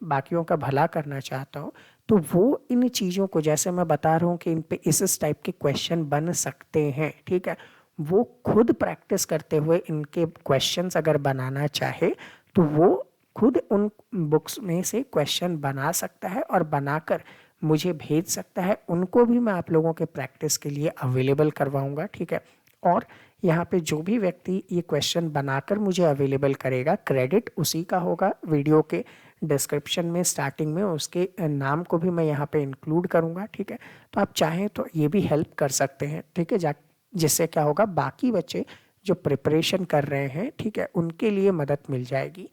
बाकियों का भला करना चाहता हो तो वो इन चीज़ों को, जैसे मैं बता रहा हूँ कि इन पे इस टाइप के क्वेश्चन बन सकते हैं, ठीक है, वो खुद प्रैक्टिस करते हुए इनके क्वेश्चंस अगर बनाना चाहे तो वो खुद उन बुक्स में से क्वेश्चन बना सकता है और बनाकर मुझे भेज सकता है। उनको भी मैं आप लोगों के प्रैक्टिस के लिए अवेलेबल करवाऊंगा, ठीक है। और यहाँ पे जो भी व्यक्ति ये क्वेश्चन बनाकर मुझे अवेलेबल करेगा, क्रेडिट उसी का होगा। वीडियो के डिस्क्रिप्शन में स्टार्टिंग में उसके नाम को भी मैं यहाँ पे इंक्लूड करूँगा, ठीक है। तो आप चाहें तो ये भी हेल्प कर सकते हैं, ठीक है, जिससे क्या होगा, बाकी बच्चे जो प्रिपरेशन कर रहे हैं, ठीक है, उनके लिए मदद मिल जाएगी,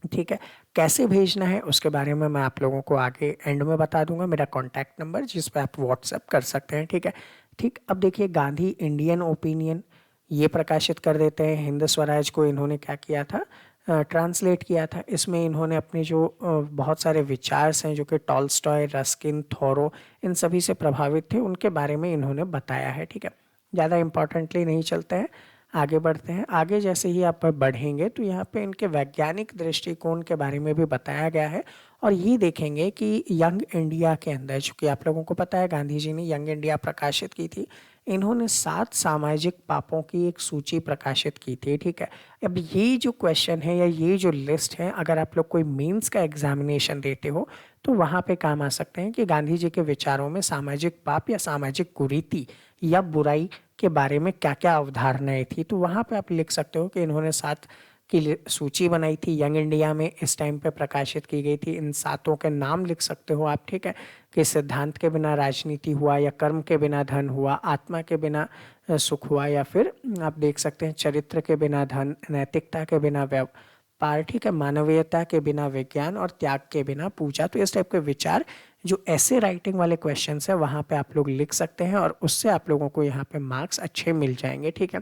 ठीक है। कैसे भेजना है उसके बारे में मैं आप लोगों को आगे एंड में बता दूंगा, मेरा कॉन्टैक्ट नंबर जिस पे आप व्हाट्सएप कर सकते हैं, ठीक है। ठीक, अब देखिए गांधी इंडियन ओपिनियन ये प्रकाशित कर देते हैं। हिंद स्वराज को इन्होंने क्या किया था, ट्रांसलेट किया था। इसमें इन्होंने अपने जो बहुत सारे विचार्स हैं जो कि टॉल्स्टॉय, रस्किन, थोरो, इन सभी से प्रभावित थे, उनके बारे में इन्होंने बताया है, ठीक है। ज़्यादा इम्पोर्टेंटली नहीं चलते हैं, आगे बढ़ते हैं। आगे जैसे ही आप बढ़ेंगे तो यहाँ पे इनके वैज्ञानिक दृष्टिकोण के बारे में भी बताया गया है। और ये देखेंगे कि यंग इंडिया के अंदर, चूँकि आप लोगों को पता है गांधी जी ने यंग इंडिया प्रकाशित की थी, इन्होंने 7 सामाजिक पापों की एक सूची प्रकाशित की थी, ठीक है। अब ये जो क्वेश्चन है या ये जो लिस्ट है, अगर आप लोग कोई मेंस का एग्जामिनेशन देते हो तो वहाँ पे काम आ सकते हैं कि गांधी जी के विचारों में सामाजिक पाप या सामाजिक कुरीति या बुराई के बारे में क्या क्या अवधारणाएं थी। तो वहाँ पे आप लिख सकते हो कि इन्होंने 7 की सूची बनाई थी, यंग इंडिया में इस टाइम पे प्रकाशित की गई थी। इन 7 के नाम लिख सकते हो आप, ठीक है, कि सिद्धांत के बिना राजनीति हुआ, या कर्म के बिना धन हुआ, आत्मा के बिना सुख हुआ, या फिर आप देख सकते हैं चरित्र के बिना धन, नैतिकता के बिना व्यापार, ठीक है, मानवीयता के बिना विज्ञान और त्याग के बिना पूजा। तो इस टाइप के विचार जो ऐसे राइटिंग वाले क्वेश्चंस है वहाँ पे आप लोग लिख सकते हैं और उससे आप लोगों को यहाँ पे मार्क्स अच्छे मिल जाएंगे, ठीक है।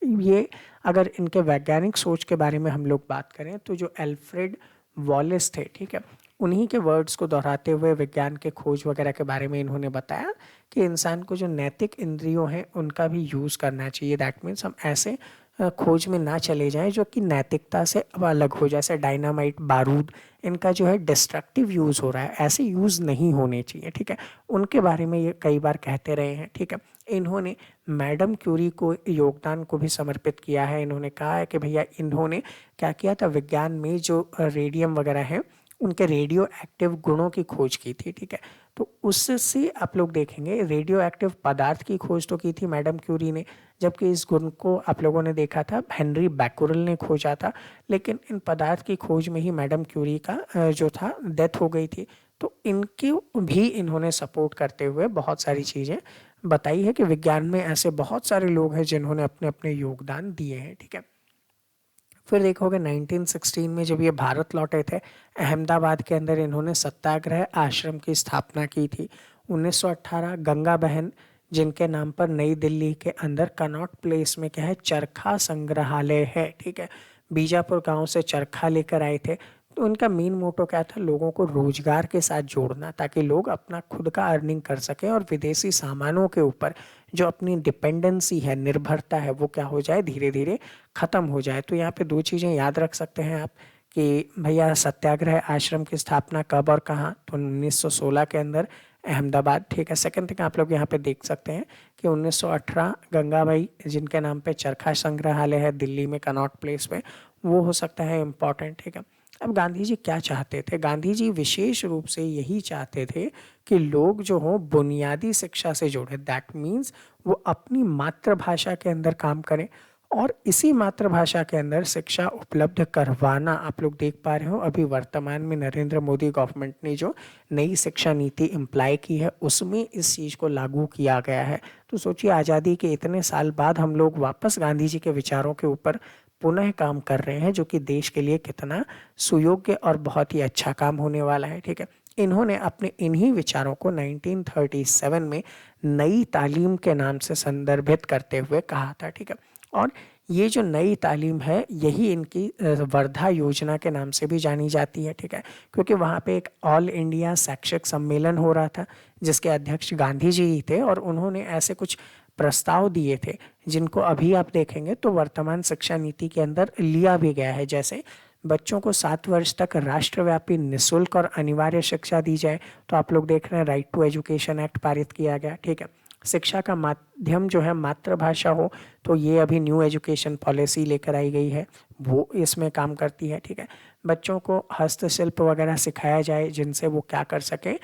ये अगर इनके वैज्ञानिक सोच के बारे में हम लोग बात करें तो जो एल्फ्रेड वॉलेस थे, ठीक है, उन्हीं के वर्ड्स को दोहराते हुए विज्ञान के खोज वगैरह के बारे में इन्होंने बताया कि इंसान को जो नैतिक इंद्रियों हैं उनका भी यूज़ करना चाहिए। दैट मीन्स हम ऐसे खोज में ना चले जाएं जो कि नैतिकता से अब अलग हो, जैसे डायनामाइट, बारूद, इनका जो है डिस्ट्रक्टिव यूज़ हो रहा है, ऐसे यूज़ नहीं होने चाहिए, ठीक है। उनके बारे में ये कई बार कहते रहे हैं, ठीक है। इन्होंने मैडम क्यूरी को योगदान को भी समर्पित किया है। इन्होंने कहा है कि भैया इन्होंने क्या किया था, विज्ञान में जो रेडियम वगैरह है उनके रेडियो एक्टिव गुणों की खोज की थी, ठीक है। तो उससे आप लोग देखेंगे रेडियो एक्टिव पदार्थ की खोज तो की थी मैडम क्यूरी ने, जबकि इस गुण को आप लोगों ने देखा था हेनरी बैकुरल ने खोजा था। लेकिन इन पदार्थ की खोज में ही मैडम क्यूरी का जो था डेथ हो गई थी। तो इनके भी इन्होंने सपोर्ट करते हुए बहुत सारी चीज़ें बताई है कि विज्ञान में ऐसे बहुत सारे लोग हैं जिन्होंने अपने अपने योगदान दिए हैं, ठीक है। फिर देखोगे 1916 में जब ये भारत लौटे थे, अहमदाबाद के अंदर इन्होंने सत्याग्रह आश्रम की स्थापना की थी। 1918 गंगा बहन, जिनके नाम पर नई दिल्ली के अंदर कनॉट प्लेस में क्या है, चरखा संग्रहालय है, ठीक है, बीजापुर गांव से चरखा लेकर आए थे। तो उनका मेन मोटो क्या था, लोगों को रोजगार के साथ जोड़ना, ताकि लोग अपना खुद का अर्निंग कर सकें और विदेशी सामानों के ऊपर जो अपनी डिपेंडेंसी है, निर्भरता है, वो क्या हो जाए, धीरे धीरे ख़त्म हो जाए। तो यहाँ पे 2 चीज़ें याद रख सकते हैं आप कि भैया सत्याग्रह आश्रम की स्थापना कब और कहाँ, तो 1916 के अंदर अहमदाबाद, ठीक है। सेकंड थिंग आप लोग यहाँ पे देख सकते हैं कि 1918 गंगाबाई, जिनके नाम पे चरखा संग्रहालय है दिल्ली में कनॉट प्लेस में, वो हो सकता है इम्पॉर्टेंट, ठीक है। अब गांधी जी क्या चाहते थे, गांधी जी विशेष रूप से यही चाहते थे कि लोग जो हों बुनियादी शिक्षा से जुड़े। दैट मीन्स वो अपनी मातृभाषा के अंदर काम करें और इसी मातृभाषा के अंदर शिक्षा उपलब्ध करवाना। आप लोग देख पा रहे हो अभी वर्तमान में नरेंद्र मोदी गवर्नमेंट ने जो नई शिक्षा नीति इम्प्लाई की है उसमें इस चीज़ को लागू किया गया है। तो सोचिए आज़ादी के इतने साल बाद हम लोग वापस गांधी जी के विचारों के ऊपर पुनः काम कर रहे हैं, जो कि देश के लिए कितना सुयोग्य और बहुत ही अच्छा काम होने वाला है, ठीक है। इन्होंने अपने इन्हीं विचारों को 1937 में नई तालीम के नाम से संदर्भित करते हुए कहा था, ठीक है। और ये जो नई तालीम है यही इनकी वर्धा योजना के नाम से भी जानी जाती है, ठीक है, क्योंकि वहाँ पे एक ऑल इंडिया शैक्षिक सम्मेलन हो रहा था जिसके अध्यक्ष गांधी जी ही थे और उन्होंने ऐसे कुछ प्रस्ताव दिए थे जिनको अभी आप देखेंगे तो वर्तमान शिक्षा नीति के अंदर लिया भी गया है। जैसे बच्चों को 7 वर्ष तक राष्ट्रव्यापी निःशुल्क और अनिवार्य शिक्षा दी जाए। तो आप लोग देख रहे हैं राइट टू एजुकेशन एक्ट पारित किया गया, ठीक है। शिक्षा का माध्यम जो है मातृभाषा हो, तो ये अभी न्यू एजुकेशन पॉलिसी लेकर आई गई है, वो इसमें काम करती है, ठीक है। बच्चों को हस्तशिल्प वगैरह सिखाया जाए जिनसे वो क्या कर सकें,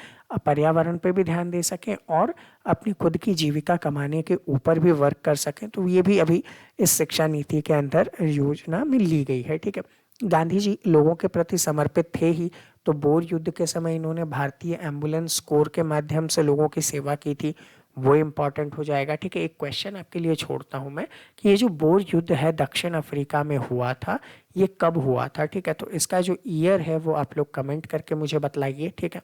पर्यावरण पे भी ध्यान दे सकें और अपनी खुद की जीविका कमाने के ऊपर भी वर्क कर सकें। तो ये भी अभी इस शिक्षा नीति के अंदर योजना में ली गई है, ठीक है। गांधी जी लोगों के प्रति समर्पित थे ही, तो बोर युद्ध के समय इन्होंने भारतीय एम्बुलेंस कोर के माध्यम से लोगों की सेवा की थी, वो इम्पॉर्टेंट हो जाएगा, ठीक है। एक क्वेश्चन आपके लिए छोड़ता हूँ मैं कि ये जो बोर युद्ध है दक्षिण अफ्रीका में हुआ था, ये कब हुआ था, ठीक है। तो इसका जो ईयर है वो आप लोग कमेंट करके मुझे बतलाइए, ठीक है।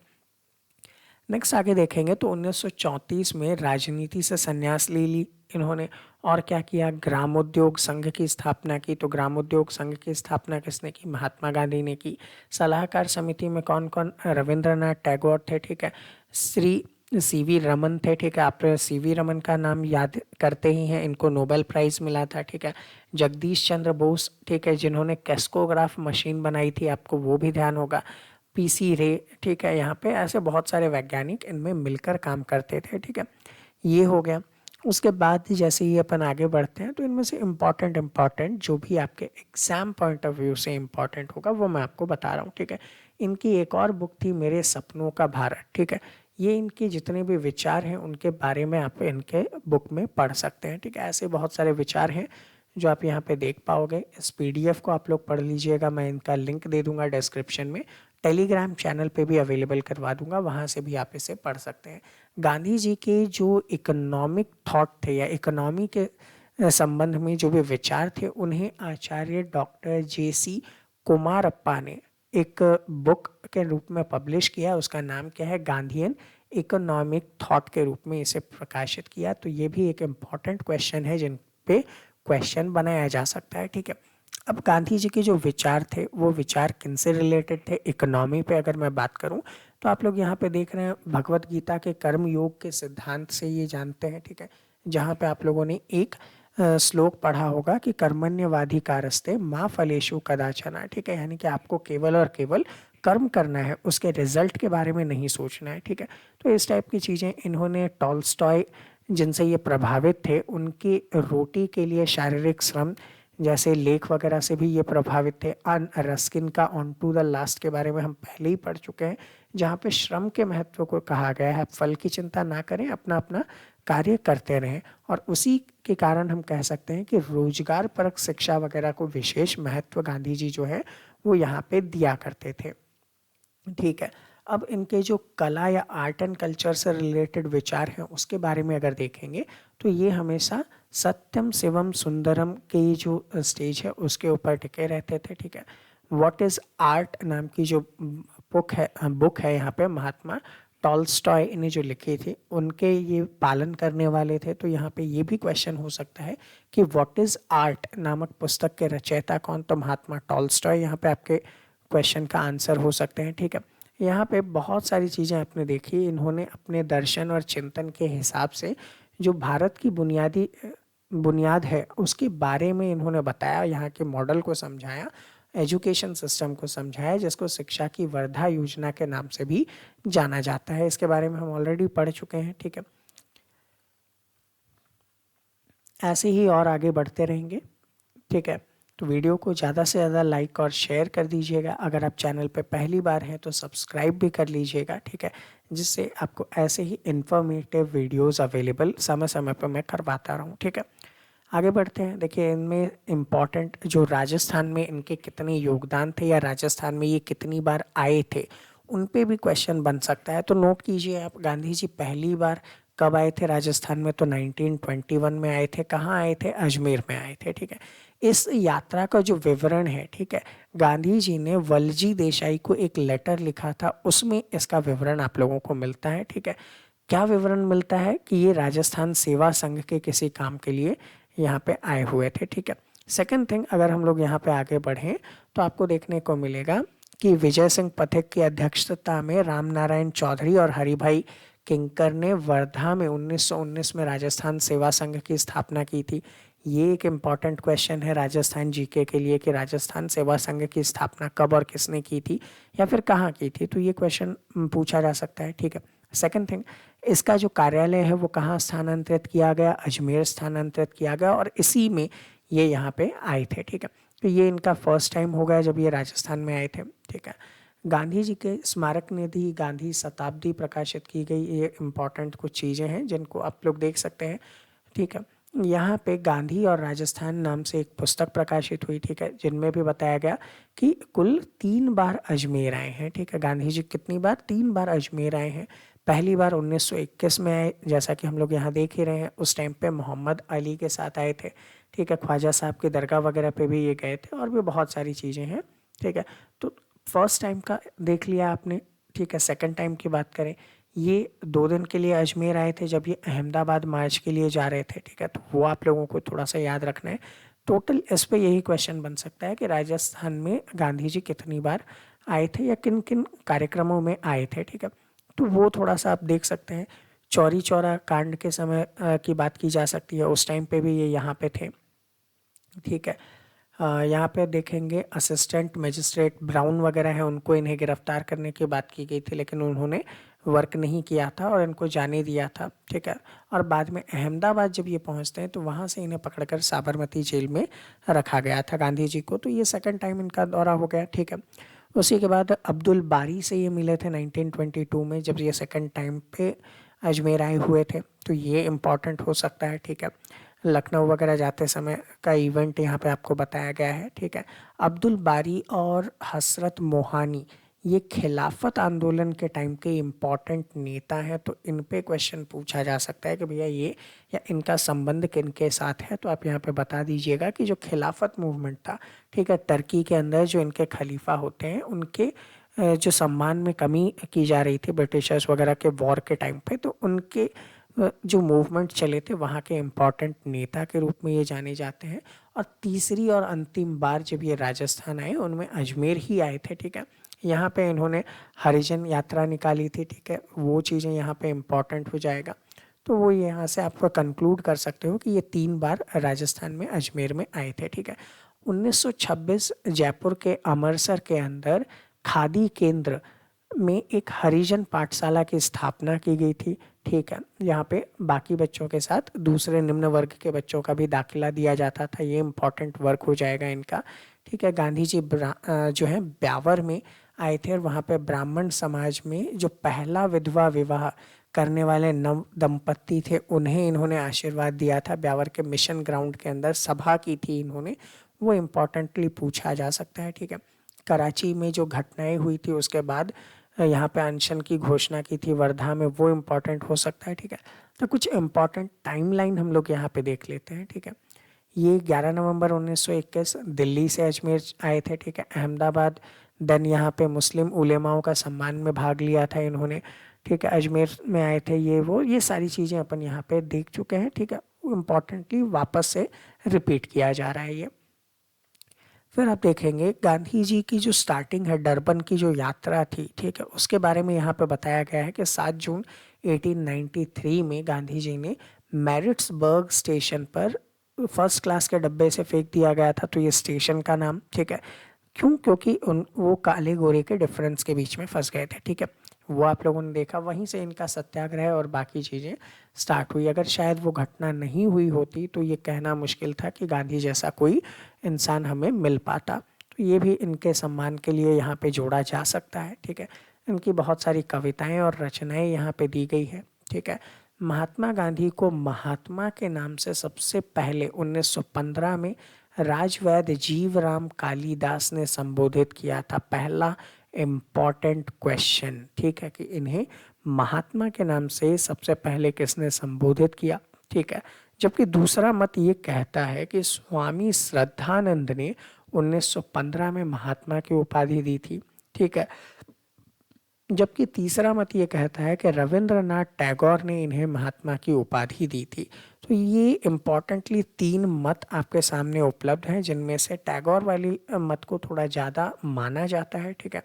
नेक्स्ट आगे देखेंगे तो 1934 में राजनीति से संन्यास ले ली इन्होंने, और क्या किया, ग्रामोद्योग संघ की स्थापना की। तो ग्रामोद्योग संघ की स्थापना किसने की, महात्मा गांधी ने की। सलाहकार समिति में कौन कौन, रविंद्रनाथ टैगोर थे, ठीक है। श्री सीवी रमन थे, ठीक है। आप सीवी रमन का नाम याद करते ही हैं, इनको नोबेल प्राइज मिला था, ठीक है। जगदीश चंद्र बोस, ठीक है, जिन्होंने कैस्कोग्राफ मशीन बनाई थी, आपको वो भी ध्यान होगा। पीसी रे, ठीक है। यहाँ पे ऐसे बहुत सारे वैज्ञानिक इनमें मिलकर काम करते थे, ठीक है। ये हो गया। उसके बाद जैसे ही अपन आगे बढ़ते हैं तो इनमें से इम्पॉर्टेंट जो भी आपके एग्जाम पॉइंट ऑफ व्यू से इम्पॉर्टेंट होगा वो मैं आपको बता रहा हूँ, ठीक है। इनकी एक और बुक थी मेरे सपनों का भारत, ठीक है। ये इनके जितने भी विचार हैं उनके बारे में आप इनके बुक में पढ़ सकते हैं, ठीक है। ऐसे बहुत सारे विचार हैं जो आप यहाँ पे देख पाओगे। इस पीडीएफ को आप लोग पढ़ लीजिएगा, मैं इनका लिंक दे दूंगा डिस्क्रिप्शन में। टेलीग्राम चैनल पे भी अवेलेबल करवा दूंगा, वहाँ से भी आप इसे पढ़ सकते हैं। गांधी जी के जो इकोनॉमिक थॉट थे या इकोनॉमी के संबंध में जो भी विचार थे, उन्हें आचार्य डॉक्टर जे.सी. कुमारप्पा ने एक बुक के रूप में पब्लिश किया। उसका नाम क्या है, गांधीयन इकोनॉमिक थॉट के रूप में इसे प्रकाशित किया। तो ये भी एक इम्पॉर्टेंट क्वेश्चन है जिन पे क्वेश्चन बनाया जा सकता है, ठीक है। अब गांधी जी के जो विचार थे वो विचार किनसे रिलेटेड थे, इकोनॉमी पे अगर मैं बात करूं तो आप लोग यहाँ पे देख रहे हैं भगवत गीता के कर्म योग के सिद्धांत से ये जानते हैं, ठीक है। जहाँ पे आप लोगों ने एक श्लोक पढ़ा होगा कि कर्मण्यवाधिकारस्ते माँ फलेषु कदाचन, ठीक है। यानी कि आपको केवल और केवल कर्म करना है, उसके रिजल्ट के बारे में नहीं सोचना है, ठीक है। तो इस टाइप की चीज़ें इन्होंने, टॉल्स्टॉय जिनसे ये प्रभावित थे, उनकी रोटी के लिए शारीरिक श्रम जैसे लेख वगैरह से भी ये प्रभावित थे। रस्किन का ऑन टू द लास्ट के बारे में हम पहले ही पढ़ चुके हैं, जहाँ पे श्रम के महत्व को कहा गया है, फल की चिंता ना करें, अपना अपना कार्य करते रहें। और उसी के कारण हम कह सकते हैं कि रोजगार परक शिक्षा वगैरह को विशेष महत्व गांधी जी जो है वो यहाँ पे दिया करते थे, ठीक है। अब इनके जो कला या आर्ट एंड कल्चर से रिलेटेड विचार हैं उसके बारे में अगर देखेंगे तो ये हमेशा सत्यम शिवम सुंदरम के जो स्टेज है उसके ऊपर टिके रहते थे, ठीक है। व्हाट इज आर्ट नाम की जो बुक है यहाँ पे महात्मा टॉल्स्टॉय ने जो लिखी थी, उनके ये पालन करने वाले थे। तो यहाँ पे ये भी क्वेश्चन हो सकता है कि व्हाट इज आर्ट नामक पुस्तक के रचयिता कौन, तो महात्मा टॉल्स्टॉय यहाँ पे आपके क्वेश्चन का आंसर हो सकते हैं, ठीक है। यहाँ पे बहुत सारी चीज़ें आपने देखी, इन्होंने अपने दर्शन और चिंतन के हिसाब से जो भारत की बुनियाद है उसके बारे में इन्होंने बताया, यहाँ के मॉडल को समझाया, एजुकेशन सिस्टम को समझाया, जिसको शिक्षा की वर्धा योजना के नाम से भी जाना जाता है। इसके बारे में हम ऑलरेडी पढ़ चुके हैं, ठीक है। ऐसे ही और आगे बढ़ते रहेंगे, ठीक है। तो वीडियो को ज़्यादा से ज़्यादा लाइक और शेयर कर दीजिएगा। अगर आप चैनल पे पहली बार हैं तो सब्सक्राइब भी कर लीजिएगा, ठीक है, जिससे आपको ऐसे ही इन्फॉर्मेटिव वीडियोस अवेलेबल समय समय पर मैं करवाता रहूँ, ठीक है। आगे बढ़ते हैं। देखिए इनमें इम्पॉर्टेंट जो राजस्थान में इनके कितने योगदान थे या राजस्थान में ये कितनी बार आए थे, उन पे भी क्वेश्चन बन सकता है। तो नोट कीजिए आप, गांधी जी पहली बार कब आए थे राजस्थान में, तो 1921 में आए थे। कहाँ आए थे, अजमेर में आए थे, ठीक है। इस यात्रा का जो विवरण है, ठीक है, गांधी जी ने वलजी देसाई को एक लेटर लिखा था, उसमें इसका विवरण आप लोगों को मिलता है, ठीक है। क्या विवरण मिलता है कि ये राजस्थान सेवा संघ के किसी काम के लिए यहाँ पे आए हुए थे, ठीक है। सेकंड थिंग, अगर हम लोग यहाँ पे आगे बढ़ें तो आपको देखने को मिलेगा कि विजय सिंह पथिक की अध्यक्षता में राम नारायण चौधरी और हरिभाई किंकर ने वर्धा में 1919 में राजस्थान सेवा संघ की स्थापना की थी। ये एक इम्पॉर्टेंट क्वेश्चन है राजस्थान जीके के लिए कि राजस्थान सेवा संघ की स्थापना कब और किसने की थी या फिर कहाँ की थी, तो ये क्वेश्चन पूछा जा सकता है। ठीक है। सेकंड थिंग, इसका जो कार्यालय है वो कहाँ स्थानांतरित किया गया, अजमेर स्थानांतरित किया गया और इसी में ये यहाँ पे आए थे। ठीक है। तो ये इनका फर्स्ट टाइम हो गया जब ये राजस्थान में आए थे। ठीक है। गांधी जी के स्मारक निधि गांधी शताब्दी प्रकाशित की गई, ये इम्पॉर्टेंट कुछ चीज़ें हैं जिनको आप लोग देख सकते हैं। ठीक है। यहाँ पे गांधी और राजस्थान नाम से एक पुस्तक प्रकाशित हुई। ठीक है। जिनमें भी बताया गया कि कुल 3 बार अजमेर आए हैं। ठीक है। गांधी जी कितनी बार, 3 बार अजमेर आए हैं। पहली बार 1921 में आए, जैसा कि हम लोग यहाँ देख ही रहे हैं। उस टाइम पे मोहम्मद अली के साथ आए थे। ठीक है। ख्वाजा साहब की दरगाह वगैरह पे भी ये गए थे और भी बहुत सारी चीज़ें हैं। ठीक है। तो फर्स्ट टाइम का देख लिया आपने। ठीक है। सेकंड टाइम की बात करें, ये 2 दिन के लिए अजमेर आए थे जब ये अहमदाबाद मार्च के लिए जा रहे थे। ठीक है। तो वो आप लोगों को थोड़ा सा याद रखना है। टोटल इस पे यही क्वेश्चन बन सकता है कि राजस्थान में गांधी जी कितनी बार आए थे या किन किन कार्यक्रमों में आए थे। ठीक है। तो वो थोड़ा सा आप देख सकते हैं। चौरी चौरा कांड के समय की बात की जा सकती है, उस टाइम पे भी ये यहाँ पे थे। ठीक है। यहाँ पे देखेंगे असिस्टेंट मजिस्ट्रेट ब्राउन वगैरह हैं, उनको इन्हें गिरफ्तार करने की बात की गई थी लेकिन उन्होंने वर्क नहीं किया था और इनको जाने दिया था। ठीक है। और बाद में अहमदाबाद जब ये पहुँचते हैं तो वहाँ से इन्हें पकड़कर साबरमती जेल में रखा गया था गांधी जी को। तो ये सेकंड टाइम इनका दौरा हो गया। ठीक है। उसी के बाद अब्दुल बारी से ये मिले थे 1922 में, जब ये सेकंड टाइम पे अजमेर आए हुए थे। तो ये इम्पॉर्टेंट हो सकता है। ठीक है। लखनऊ वगैरह जाते समय का इवेंट यहाँ पे आपको बताया गया है। ठीक है। अब्दुल बारी और हसरत मोहानी ये खिलाफत आंदोलन के टाइम के इम्पॉर्टेंट नेता हैं, तो इन पे क्वेश्चन पूछा जा सकता है कि भैया ये या इनका संबंध किन के साथ है। तो आप यहाँ पे बता दीजिएगा कि जो खिलाफत मूवमेंट था, ठीक है, टर्की के अंदर जो इनके खलीफा होते हैं उनके जो सम्मान में कमी की जा रही थी ब्रिटिशर्स वगैरह के वॉर के टाइम पे, तो उनके जो मूवमेंट चले थे वहाँ के इम्पॉर्टेंट नेता के रूप में ये जाने जाते हैं। और तीसरी और अंतिम बार जब ये राजस्थान आए उनमें अजमेर ही आए थे। ठीक है। यहाँ पे इन्होंने हरिजन यात्रा निकाली थी। ठीक है। वो चीज़ें यहाँ पे इम्पॉर्टेंट हो जाएगा। तो वो यहाँ से आपको कंक्लूड कर सकते हो कि ये 3 बार राजस्थान में अजमेर में आए थे। ठीक है। 1926 जयपुर के अमरसर के अंदर खादी केंद्र में एक हरिजन पाठशाला की स्थापना की गई थी। ठीक है। यहाँ पे बाकी बच्चों के साथ दूसरे निम्न वर्ग के बच्चों का भी दाखिला दिया जाता था। ये इम्पॉर्टेंट वर्क हो जाएगा इनका। ठीक है। गांधी जी जो है ब्यावर में आए थे और वहाँ पे ब्राह्मण समाज में जो पहला विधवा विवाह करने वाले नव दंपत्ति थे उन्हें इन्होंने आशीर्वाद दिया था। ब्यावर के मिशन ग्राउंड के अंदर सभा की थी इन्होंने, वो इम्पॉर्टेंटली पूछा जा सकता है। ठीक है। कराची में जो घटनाएं हुई थी उसके बाद यहाँ पे अनशन की घोषणा की थी वर्धा में, वो इम्पॉर्टेंट हो सकता है। ठीक है। तो कुछ इम्पॉर्टेंट टाइमलाइन हम लोग यहाँ पे देख लेते हैं। ठीक है। ये 11 नवंबर 1921 दिल्ली से अजमेर आए थे। ठीक है। अहमदाबाद, देन यहाँ पे मुस्लिम उलेमाओं का सम्मान में भाग लिया था इन्होंने। ठीक है। अजमेर में आए थे, ये सारी चीज़ें अपन यहाँ पे देख चुके हैं। ठीक है। इम्पॉर्टेंटली वापस से रिपीट किया जा रहा है ये। फिर आप देखेंगे गांधी जी की जो स्टार्टिंग है, डरबन की जो यात्रा थी, ठीक है, उसके बारे में यहाँ पे बताया गया है कि 7 जून 1893 में गांधी जी ने मैरिट्सबर्ग स्टेशन पर फर्स्ट क्लास के डब्बे से फेंक दिया गया था। तो ये स्टेशन का नाम, ठीक है, क्यों, क्योंकि वो काले गोरे के डिफरेंस के बीच में फंस गए थे। ठीक है। वो आप लोगों ने देखा, वहीं से इनका सत्याग्रह और बाकी चीज़ें स्टार्ट हुई। अगर शायद वो घटना नहीं हुई होती तो ये कहना मुश्किल था कि गांधी जैसा कोई इंसान हमें मिल पाता। तो ये भी इनके सम्मान के लिए यहाँ पे जोड़ा जा सकता है। ठीक है। इनकी बहुत सारी कविताएं और रचनाएं यहाँ पे दी गई है। ठीक है। महात्मा गांधी को महात्मा के नाम से सबसे पहले 1915 में राजवैद्य जीवराम कालिदास ने संबोधित किया था। पहला इम्पॉर्टेंट क्वेश्चन, ठीक है, कि इन्हें महात्मा के नाम से सबसे पहले किसने संबोधित किया। ठीक है। जबकि दूसरा मत ये कहता है कि स्वामी श्रद्धानंद ने 1915 में महात्मा की उपाधि दी थी। ठीक है। जबकि तीसरा मत ये कहता है कि रविंद्रनाथ टैगोर ने इन्हें महात्मा की उपाधि दी थी। तो ये इम्पॉर्टेंटली 3 मत आपके सामने उपलब्ध हैं, जिनमें से टैगोर वाली मत को थोड़ा ज़्यादा माना जाता है। ठीक है।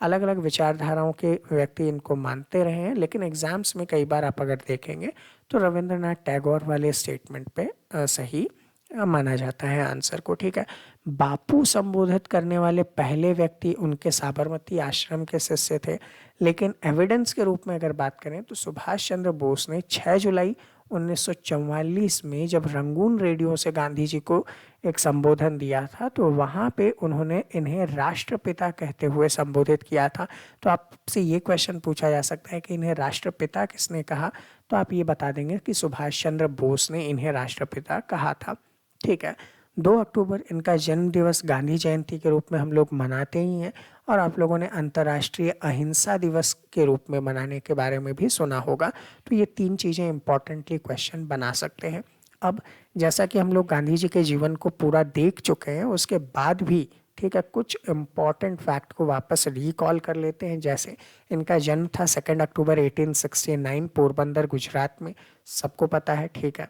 अलग अलग विचारधाराओं के व्यक्ति इनको मानते रहे हैं, लेकिन एग्जाम्स में कई बार आप अगर देखेंगे तो रविंद्रनाथ टैगोर वाले स्टेटमेंट पे सही माना जाता है आंसर को, ठीक है। बापू संबोधित करने वाले पहले व्यक्ति उनके साबरमती आश्रम के शिष्य थे, लेकिन एविडेंस के रूप में अगर बात करें तो सुभाष चंद्र बोस ने 6 जुलाई 1944 में जब रंगून रेडियो से गांधी जी को एक संबोधन दिया था, तो वहाँ पे उन्होंने इन्हें राष्ट्रपिता कहते हुए संबोधित किया था। तो आपसे ये क्वेश्चन पूछा जा सकता है कि इन्हें राष्ट्रपिता किसने कहा, तो आप ये बता देंगे कि सुभाष चंद्र बोस ने इन्हें राष्ट्रपिता कहा था, ठीक है। 2 अक्टूबर इनका जन्म दिवस गांधी जयंती के रूप में हम लोग मनाते ही हैं, और आप लोगों ने अंतर्राष्ट्रीय अहिंसा दिवस के रूप में मनाने के बारे में भी सुना होगा। तो ये 3 चीज़ें इंपॉर्टेंटली क्वेश्चन बना सकते हैं। अब जैसा कि हम लोग गांधी जी के जीवन को पूरा देख चुके हैं, उसके बाद भी ठीक है कुछ इम्पॉर्टेंट फैक्ट को वापस रिकॉल कर लेते हैं। जैसे इनका जन्म था 2 अक्टूबर 1869 पोरबंदर गुजरात में, सबको पता है, ठीक है।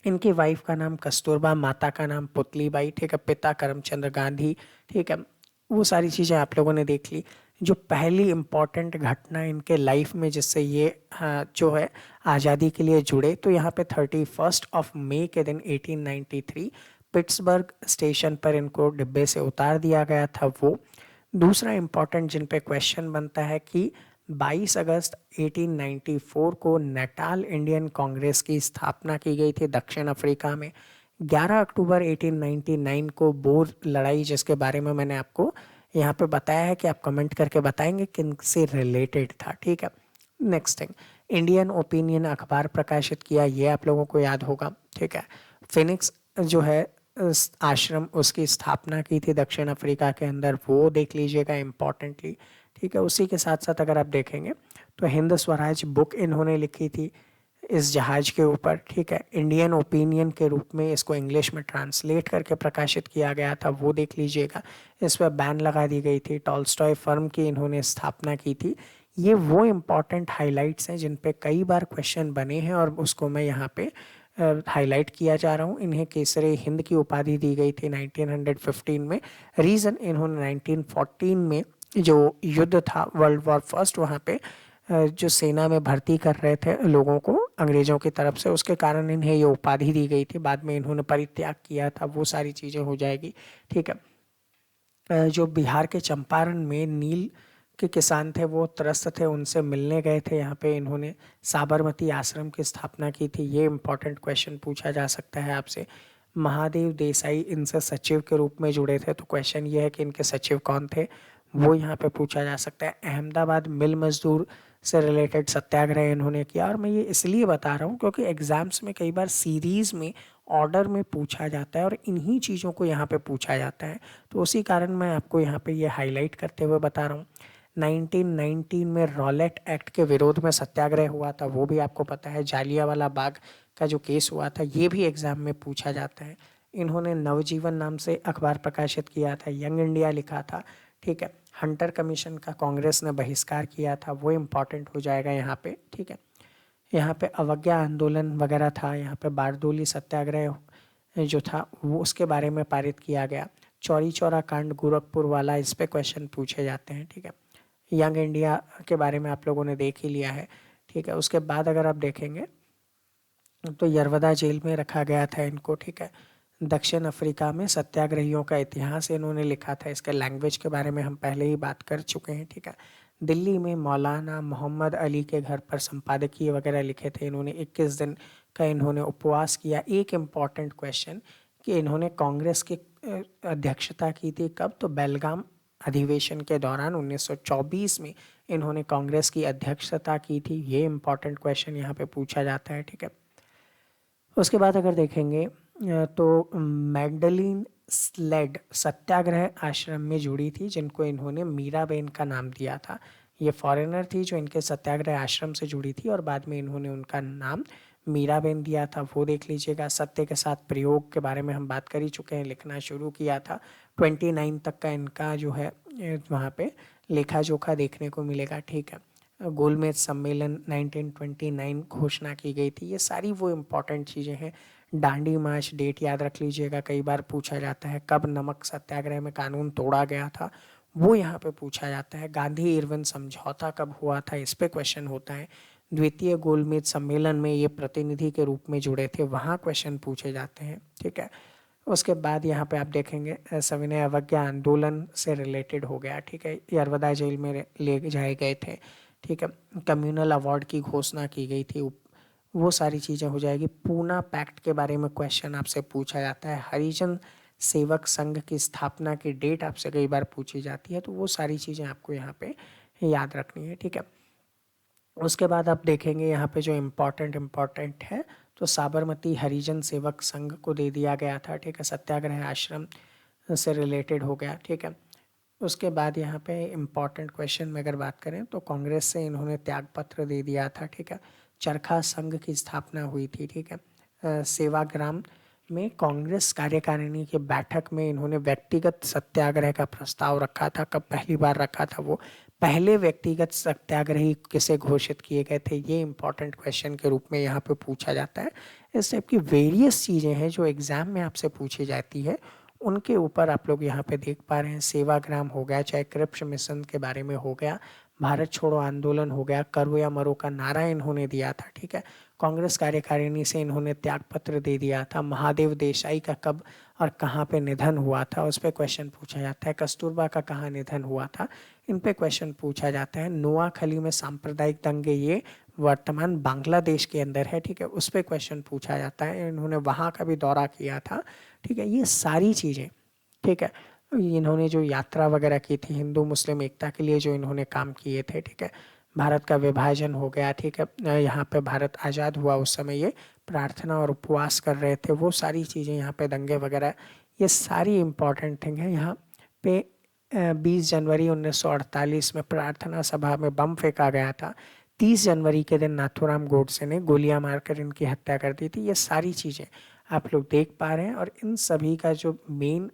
इनकी वाइफ का नाम कस्तूरबा, माता का नाम पुतलीबाई, ठीक है, पिता करमचंद गांधी, ठीक है। वो सारी चीज़ें आप लोगों ने देख ली। जो पहली इम्पॉर्टेंट घटना इनके लाइफ में जिससे ये जो है आज़ादी के लिए जुड़े, तो यहाँ पे 31 मई के दिन 1893 पिट्सबर्ग स्टेशन पर इनको डिब्बे से उतार दिया गया था वो। दूसरा इम्पॉर्टेंट जिन पे क्वेश्चन बनता है कि 22 अगस्त 1894 को नेटाल इंडियन कांग्रेस की स्थापना की गई थी दक्षिण अफ्रीका में। 11 अक्टूबर 1899 को बोर लड़ाई, जिसके बारे में मैंने आपको यहाँ पे बताया है कि आप कमेंट करके बताएंगे किन से रिलेटेड था, ठीक है। नेक्स्ट थिंग, इंडियन ओपिनियन अखबार प्रकाशित किया, ये आप लोगों को याद होगा, ठीक है। फिनिक्स जो है आश्रम, उसकी स्थापना की थी दक्षिण अफ्रीका के अंदर, वो देख लीजिएगा इम्पॉर्टेंटली, ठीक है। उसी के साथ साथ अगर आप देखेंगे तो हिंद स्वराज बुक इन्होंने लिखी थी इस जहाज के ऊपर, ठीक है। इंडियन ओपिनियन के रूप में इसको इंग्लिश में ट्रांसलेट करके प्रकाशित किया गया था, वो देख लीजिएगा। इस पर बैन लगा दी गई थी। टॉलस्टॉय फर्म की इन्होंने स्थापना की थी। ये वो इम्पॉर्टेंट हाइलाइट्स हैं जिन पे कई बार क्वेश्चन बने हैं, और उसको मैं यहाँ पे हाईलाइट किया जा रहा हूँ। इन्हें केसरे हिंद की उपाधि दी गई थी 1915 में। रीज़न, इन्होंने 1914 में जो युद्ध था वर्ल्ड वॉर फर्स्ट, वहाँ पे जो सेना में भर्ती कर रहे थे लोगों को अंग्रेज़ों की तरफ से, उसके कारण इन्हें ये उपाधि दी गई थी। बाद में इन्होंने परित्याग किया था, वो सारी चीज़ें हो जाएगी, ठीक है। जो बिहार के चंपारण में नील के किसान थे, वो त्रस्त थे, उनसे मिलने गए थे। यहाँ पे इन्होंने साबरमती आश्रम की स्थापना की थी, ये इम्पोर्टेंट क्वेश्चन पूछा जा सकता है आपसे। महादेव देसाई इनसे सचिव के रूप में जुड़े थे, तो क्वेश्चन ये है कि इनके सचिव कौन थे, वो यहाँ पे पूछा जा सकता है। अहमदाबाद मिल मजदूर से रिलेटेड सत्याग्रह इन्होंने किया, और मैं ये इसलिए बता रहा हूँ क्योंकि एग्जाम्स में कई बार सीरीज में ऑर्डर में पूछा जाता है, और इन्हीं चीज़ों को यहाँ पे पूछा जाता है। तो उसी कारण मैं आपको यहाँ पे ये हाईलाइट करते हुए बता रहा हूँ। 1919 में रॉलेट एक्ट के विरोध में सत्याग्रह हुआ था, वो भी आपको पता है। जालियांवाला बाग का जो केस हुआ था, ये भी एग्जाम में पूछा जाता है। इन्होंने नवजीवन नाम से अखबार प्रकाशित किया था, यंग इंडिया लिखा था, ठीक है। हंटर कमीशन का कांग्रेस ने बहिष्कार किया था, वो इम्पॉर्टेंट हो जाएगा यहाँ पे, ठीक है। यहाँ पे अवज्ञा आंदोलन वगैरह था, यहाँ पे बारदोली सत्याग्रह जो था वो उसके बारे में पारित किया गया। चौरी चौरा कांड गोरखपुर वाला, इस पे क्वेश्चन पूछे जाते हैं, ठीक है। यंग इंडिया के बारे में आप लोगों ने देख ही लिया है, ठीक है। उसके बाद अगर आप देखेंगे तो यरवदा जेल में रखा गया था इनको, ठीक है। दक्षिण अफ्रीका में सत्याग्रहियों का इतिहास इन्होंने लिखा था, इसके लैंग्वेज के बारे में हम पहले ही बात कर चुके हैं, ठीक है। दिल्ली में मौलाना मोहम्मद अली के घर पर संपादकीय वगैरह लिखे थे इन्होंने। 21 दिन का इन्होंने उपवास किया। एक इम्पॉर्टेंट क्वेश्चन कि इन्होंने कांग्रेस की अध्यक्षता की थी कब, तो बेलगाम अधिवेशन के दौरान 1924 में इन्होंने कांग्रेस की अध्यक्षता की थी। ये इम्पॉर्टेंट क्वेश्चन यहाँ पे पूछा जाता है, ठीक है। उसके बाद अगर देखेंगे तो मैगडलीन स्लेड सत्याग्रह आश्रम में जुड़ी थी, जिनको इन्होंने मीराबेन का नाम दिया था। ये फॉरेनर थी जो इनके सत्याग्रह आश्रम से जुड़ी थी, और बाद में इन्होंने उनका नाम मीराबेन दिया था, वो देख लीजिएगा। सत्य के साथ प्रयोग के बारे में हम बात कर ही चुके हैं, लिखना शुरू किया था। 29 तक का इनका जो है वहाँ पे लेखा जोखा देखने को मिलेगा, ठीक है। गोलमेज सम्मेलन 1929 घोषणा की गई थी। ये सारी वो इम्पॉर्टेंट चीज़ें हैं। दांडी मार्च डेट याद रख लीजिएगा, कई बार पूछा जाता है। कब नमक सत्याग्रह में कानून तोड़ा गया था, वो यहाँ पे पूछा जाता है। गांधी इरविन समझौता कब हुआ था, इस पे क्वेश्चन होता है। द्वितीय गोलमेज सम्मेलन में ये प्रतिनिधि के रूप में जुड़े थे, वहाँ क्वेश्चन पूछे जाते हैं, ठीक है। उसके बाद यहाँ पे आप देखेंगे सविनय अवज्ञा आंदोलन से रिलेटेड हो गया, ठीक है, यरवदा जेल में ले जाए गए थे, ठीक है। कम्युनल अवार्ड की घोषणा की गई थी, वो सारी चीज़ें हो जाएगी। पूना पैक्ट के बारे में क्वेश्चन आपसे पूछा जाता है। हरिजन सेवक संघ की स्थापना की डेट आपसे कई बार पूछी जाती है, तो वो सारी चीज़ें आपको यहाँ पे याद रखनी है, ठीक है। उसके बाद आप देखेंगे यहाँ पे जो इम्पोर्टेंट है, तो साबरमती हरिजन सेवक संघ को दे दिया गया था, ठीक है। सत्याग्रह आश्रम से रिलेटेड हो गया, ठीक है। उसके बाद यहाँ पे इम्पॉर्टेंट क्वेश्चन में अगर बात करें तो कांग्रेस से इन्होंने त्यागपत्र दे दिया था, ठीक है। चरखा संघ की स्थापना हुई थी, ठीक है। सेवाग्राम में कांग्रेस कार्यकारिणी की बैठक में इन्होंने व्यक्तिगत सत्याग्रह का प्रस्ताव रखा था। कब पहली बार रखा था, वो पहले व्यक्तिगत सत्याग्रही किसे घोषित किए गए थे, ये इंपॉर्टेंट क्वेश्चन के रूप में यहाँ पे पूछा जाता है। इस टाइप की वेरियस चीज़ें हैं जो एग्जाम में आपसे पूछी जाती है, उनके ऊपर आप लोग यहाँ पे देख पा रहे हैं। सेवाग्राम हो गया, चाहे क्रिप्स मिशन के बारे में हो गया, भारत छोड़ो आंदोलन हो गया, करो या मरो का नारा इन्होंने दिया था, ठीक है। कांग्रेस कार्यकारिणी से इन्होंने त्यागपत्र दे दिया था। महादेव देसाई का कब और कहाँ पे निधन हुआ था, उस पर क्वेश्चन पूछा जाता है। कस्तूरबा का कहाँ निधन हुआ था, इन पे क्वेश्चन पूछा जाता है। नोआखली में सांप्रदायिक दंगे, ये वर्तमान बांग्लादेश के अंदर है, ठीक है, उस पर क्वेश्चन पूछा जाता है। इन्होंने वहाँ का भी दौरा किया था, ठीक है। ये सारी चीज़ें, ठीक है। इन्होंने जो यात्रा वगैरह की थी, हिंदू मुस्लिम एकता के लिए जो इन्होंने काम किए थे, ठीक है। भारत का विभाजन हो गया, ठीक है, यहाँ पे भारत आज़ाद हुआ, उस समय ये प्रार्थना और उपवास कर रहे थे, वो सारी चीज़ें यहाँ पे दंगे वगैरह, ये सारी इम्पॉर्टेंट थिंग है। यहाँ पे 20 जनवरी 1948 में प्रार्थना सभा में बम फेंका गया था। 30 जनवरी के दिन नाथूराम गोडसे ने गोलियां मारकर इनकी हत्या कर दी थी। ये सारी चीज़ें आप लोग देख पा रहे हैं, और इन सभी का जो मेन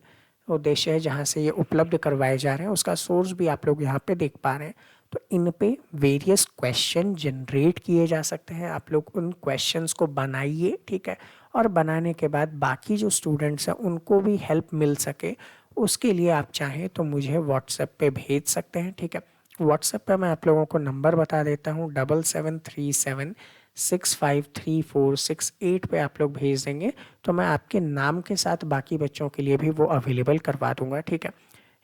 उद्देश्य है, जहाँ से ये उपलब्ध करवाए जा रहे हैं, उसका सोर्स भी आप लोग यहाँ पे देख पा रहे हैं। तो इन पे वेरियस क्वेश्चन जनरेट किए जा सकते हैं। आप लोग उन क्वेश्चंस को बनाइए, ठीक है, और बनाने के बाद बाकी जो स्टूडेंट्स हैं उनको भी हेल्प मिल सके, उसके लिए आप चाहें तो मुझे व्हाट्सएप पे भेज सकते हैं, ठीक है। व्हाट्सएप पे मैं आप लोगों को नंबर बता देता हूँ, 7737653468 पे आप लोग भेज देंगे तो मैं आपके नाम के साथ बाकी बच्चों के लिए भी वो अवेलेबल करवा दूंगा, ठीक है।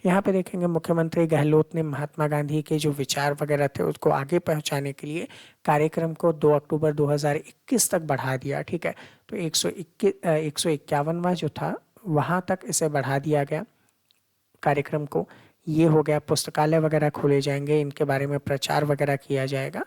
यहाँ पे देखेंगे मुख्यमंत्री गहलोत ने महात्मा गांधी के जो विचार वगैरह थे उसको आगे पहुँचाने के लिए कार्यक्रम को 2 अक्टूबर 2021 तक बढ़ा दिया, ठीक है। तो 151वां जो था वहाँ तक इसे बढ़ा दिया गया कार्यक्रम को। ये हो गया, पुस्तकालय वगैरह खोले जाएंगे, इनके बारे में प्रचार वगैरह किया जाएगा,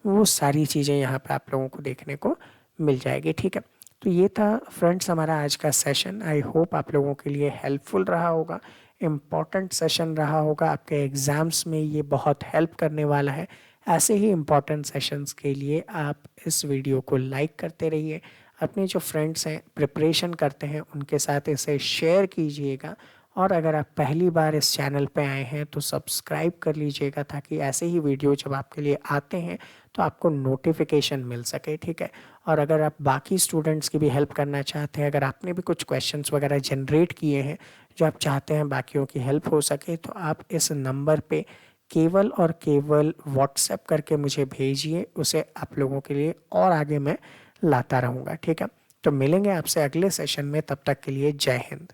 वो सारी चीज़ें यहाँ पे आप लोगों को देखने को मिल जाएगी, ठीक है। तो ये था फ्रेंड्स हमारा आज का सेशन। आई होप आप लोगों के लिए हेल्पफुल रहा होगा, इम्पॉर्टेंट सेशन रहा होगा, आपके एग्ज़ाम्स में ये बहुत हेल्प करने वाला है। ऐसे ही इम्पॉर्टेंट सेशंस के लिए आप इस वीडियो को लाइक करते रहिए, अपने जो फ्रेंड्स हैं प्रिपरेशन करते हैं उनके साथ इसे शेयर कीजिएगा, और अगर आप पहली बार इस चैनल पे आए हैं तो सब्सक्राइब कर लीजिएगा, ताकि ऐसे ही वीडियो जब आपके लिए आते हैं तो आपको नोटिफिकेशन मिल सके, ठीक है। और अगर आप बाकी स्टूडेंट्स की भी हेल्प करना चाहते हैं, अगर आपने भी कुछ क्वेश्चंस वगैरह जनरेट किए हैं जो आप चाहते हैं बाकियों की हेल्प हो सके, तो आप इस नंबर पे केवल और केवल व्हाट्सएप करके मुझे भेजिए, उसे आप लोगों के लिए और आगे मैं लाता रहूँगा, ठीक है। तो मिलेंगे आपसे अगले सेशन में, तब तक के लिए जय हिंद।